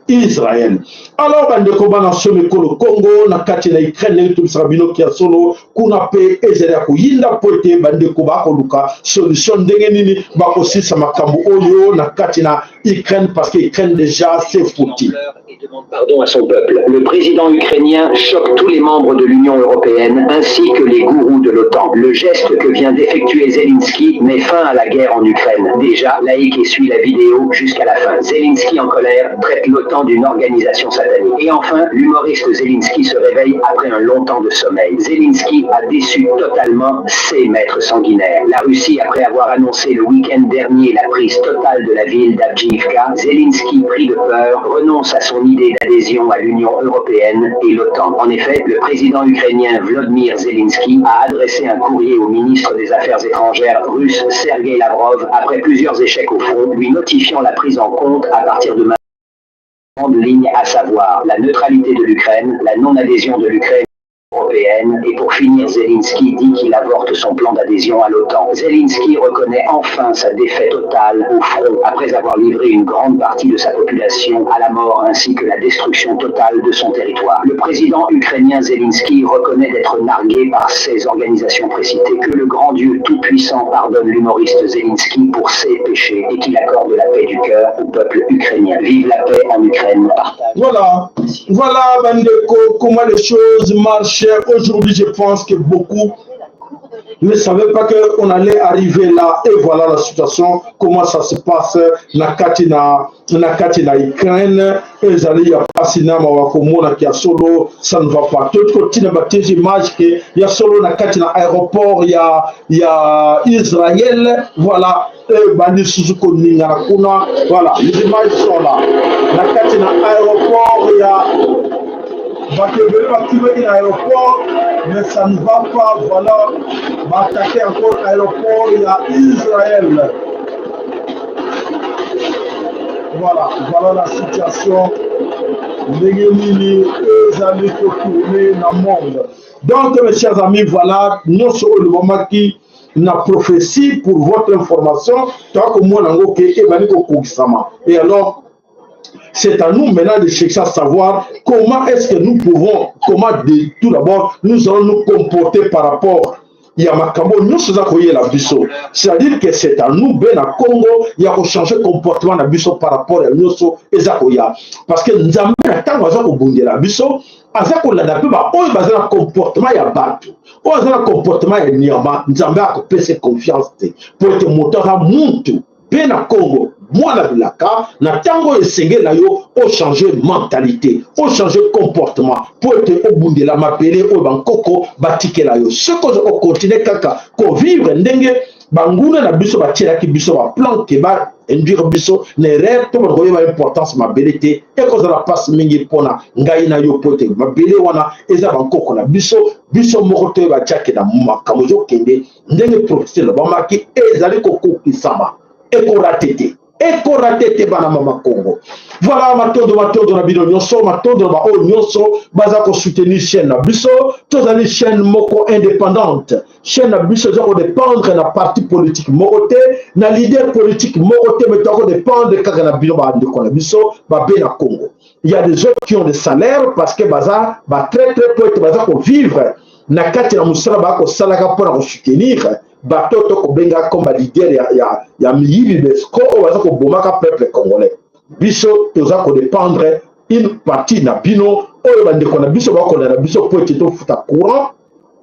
Israël. Alors bandeko bana somi ko le Congo na kati na Ukraine tout sabino ki solo kuna pe ezeli ya kuyinda pote bandeko ba ko luka solution ndenge nini ba ko sisa makambo oyo na kati na Ukraine parce que Ukraine déjà c'est foutu. Demande pardon à son peuple. Le président ukrainien choque tous les membres de l'Union européenne ainsi que les gourous de l'OTAN. Le geste que vient d'effectuer Zelensky met fin à la guerre en Ukraine. Déjà, like et suit la vidéo jusqu'à la fin. Zelensky en colère traite l'OTAN d'une organisation satanique. Et enfin, l'humoriste Zelensky se réveille après un long temps de sommeil. Zelensky a déçu totalement ses maîtres sanguinaires. La Russie, après avoir annoncé le week-end dernier la prise totale de la ville d'Avdiivka, Zelensky, pris de peur, renonce à son idée d'adhésion à l'Union européenne et l'OTAN. En effet, le président ukrainien Volodymyr Zelensky a adressé un courrier au ministre des Affaires étrangères russe Sergei Lavrov après plusieurs échecs au front, lui notifiant la prise en compte à partir de grande ligne, à savoir la neutralité de l'Ukraine, la non-adhésion de l'Ukraine européenne, et pour finir, Zelensky dit qu'il avorte son plan d'adhésion à l'OTAN. Zelensky reconnaît enfin sa défaite totale au front après avoir livré une grande partie de sa population à la mort ainsi que la destruction totale de son territoire. Le président ukrainien Zelensky reconnaît d'être nargué par ces organisations précitées, que le grand Dieu tout-puissant pardonne l'humoriste Zelensky pour ses péchés et qu'il accorde la paix du cœur au peuple ukrainien. Vive la paix en Ukraine. Voilà, Bandeko, comment les choses marchent. Aujourd'hui, je pense que beaucoup ne savaient pas qu'on allait arriver là. Et voilà la situation, comment ça se passe na Katina Ukraine. Et il y a pas cinéma qui a solo, ça ne va pas. Tout côté de bâtir image qu'il y a solo na Katina aéroport, il y a Israël, voilà. Voilà, les images sont là. Na Katina aéroport, il y a l'aéroport, mais ça ne va pas, voilà, va attaquer encore l'aéroport, il y a Israël. Voilà la situation. Les ennemis, eux, allaient retourner dans le monde. Donc, mes chers amis, voilà, nous sommes le moment qui n'a prophétie pour votre information. Tant que moi, et alors, c'est à nous maintenant de chercher à savoir comment est-ce que nous pouvons, tout d'abord, nous allons nous comporter par rapport à Yamakambo, nous sommes la biso. C'est-à-dire que c'est à nous, ben à Congo, il y a changer le comportement de biso par rapport à nous, parce que nous avons un la biso, azako la dape ba oyo bazana comportement ya bato oyo azana comportement ya nyama nzambe akopesa confiance te pour te motora muntu pe na Congo mwana bilaka na tango esenge na yo o changer mentalité o changer comportement pour te obundela mapele oyo bankoko batikela yo ce que on continue kaka ko vivre ndenge banguna na biso batielaki biso ba plan ke ba induire biso ne rêve to ba koyeba importance mabele te e ko za passe mingi pona ngai na yo pote mabele wana eza bankoko na biso moko to ba tiake na makambo zo kende ndenge professeur ba maki ezali ko kokisama e ko ratete bana mama Congo. Voilà matondo na bino nyonso matondo ba o nyonso baza ko soutenir chaîne na biso tozali chaîne moko indépendante chaîne na biso za ko dépendre na parti politique moko te na leader politique moko te mais ko dépendre kaka na bino ba ndeko na biso ba be na Congo. Il y a des autres qui ont des salaires parce que baza ba très peu baza ko vivre na kati na musala ba ko salaka pour ko soutenir batoto ko benga comme leader ya miyili besko o baza ko bomaka peuple congolais biso toza ko dépendre une partie na bino oyo bandeko na biso ba ko na biso po to futa courant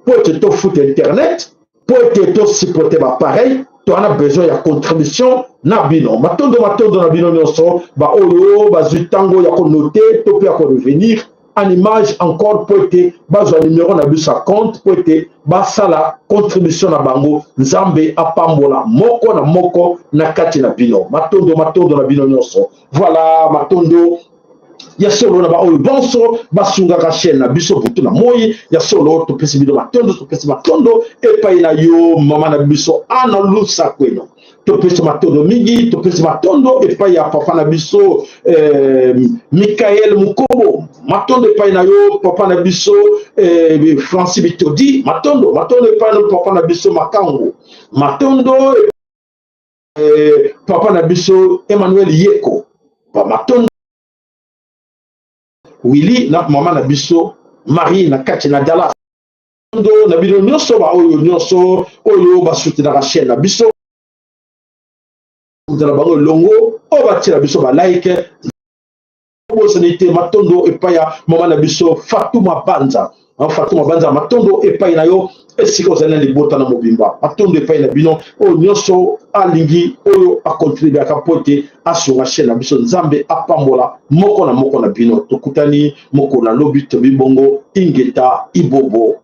po to futa internet po to supporter ba pareil to ana besoin ya contribution na bino matondo na bino nyonso ba oyo ba zutango ya ko noter to pe ya ko revenir en image encore pour être bazwa numéro na biso compte pour être basala contribution na bango nzambe apambola moko na moko na kati na bino matondo na bino nyonso. Voilà matondo ya solo na ba oyo bonso basungaka chaîne na biso butu na moi ya solo to pesi bino matondo epai na yo mama na biso ana lusa kweno to pesi matondo mingi to pesi matondo epai ya papa na biso Michael Mukobo matondo epai na yo papa na biso Francis Bitodi matondo epai na papa na biso Makango matondo papa na biso Emmanuel Yeko pa matondo Willy na mama na biso Marie na kati na Dallas na bino nyonso ba oyo nyonso oyo basutira ka chaîne na biso na bango longo o batira biso ba like matondo epai ya mama na biso Fatuma Banza matondo epai na yo esika ozali na libota na mobimba matondo epai na bino oyo nyonso alingi oyo akontribuaka po ete asunga chaîne na biso nzambe apambola moko na bino tokutani moko na lobi tobi bongo ingeta ibobo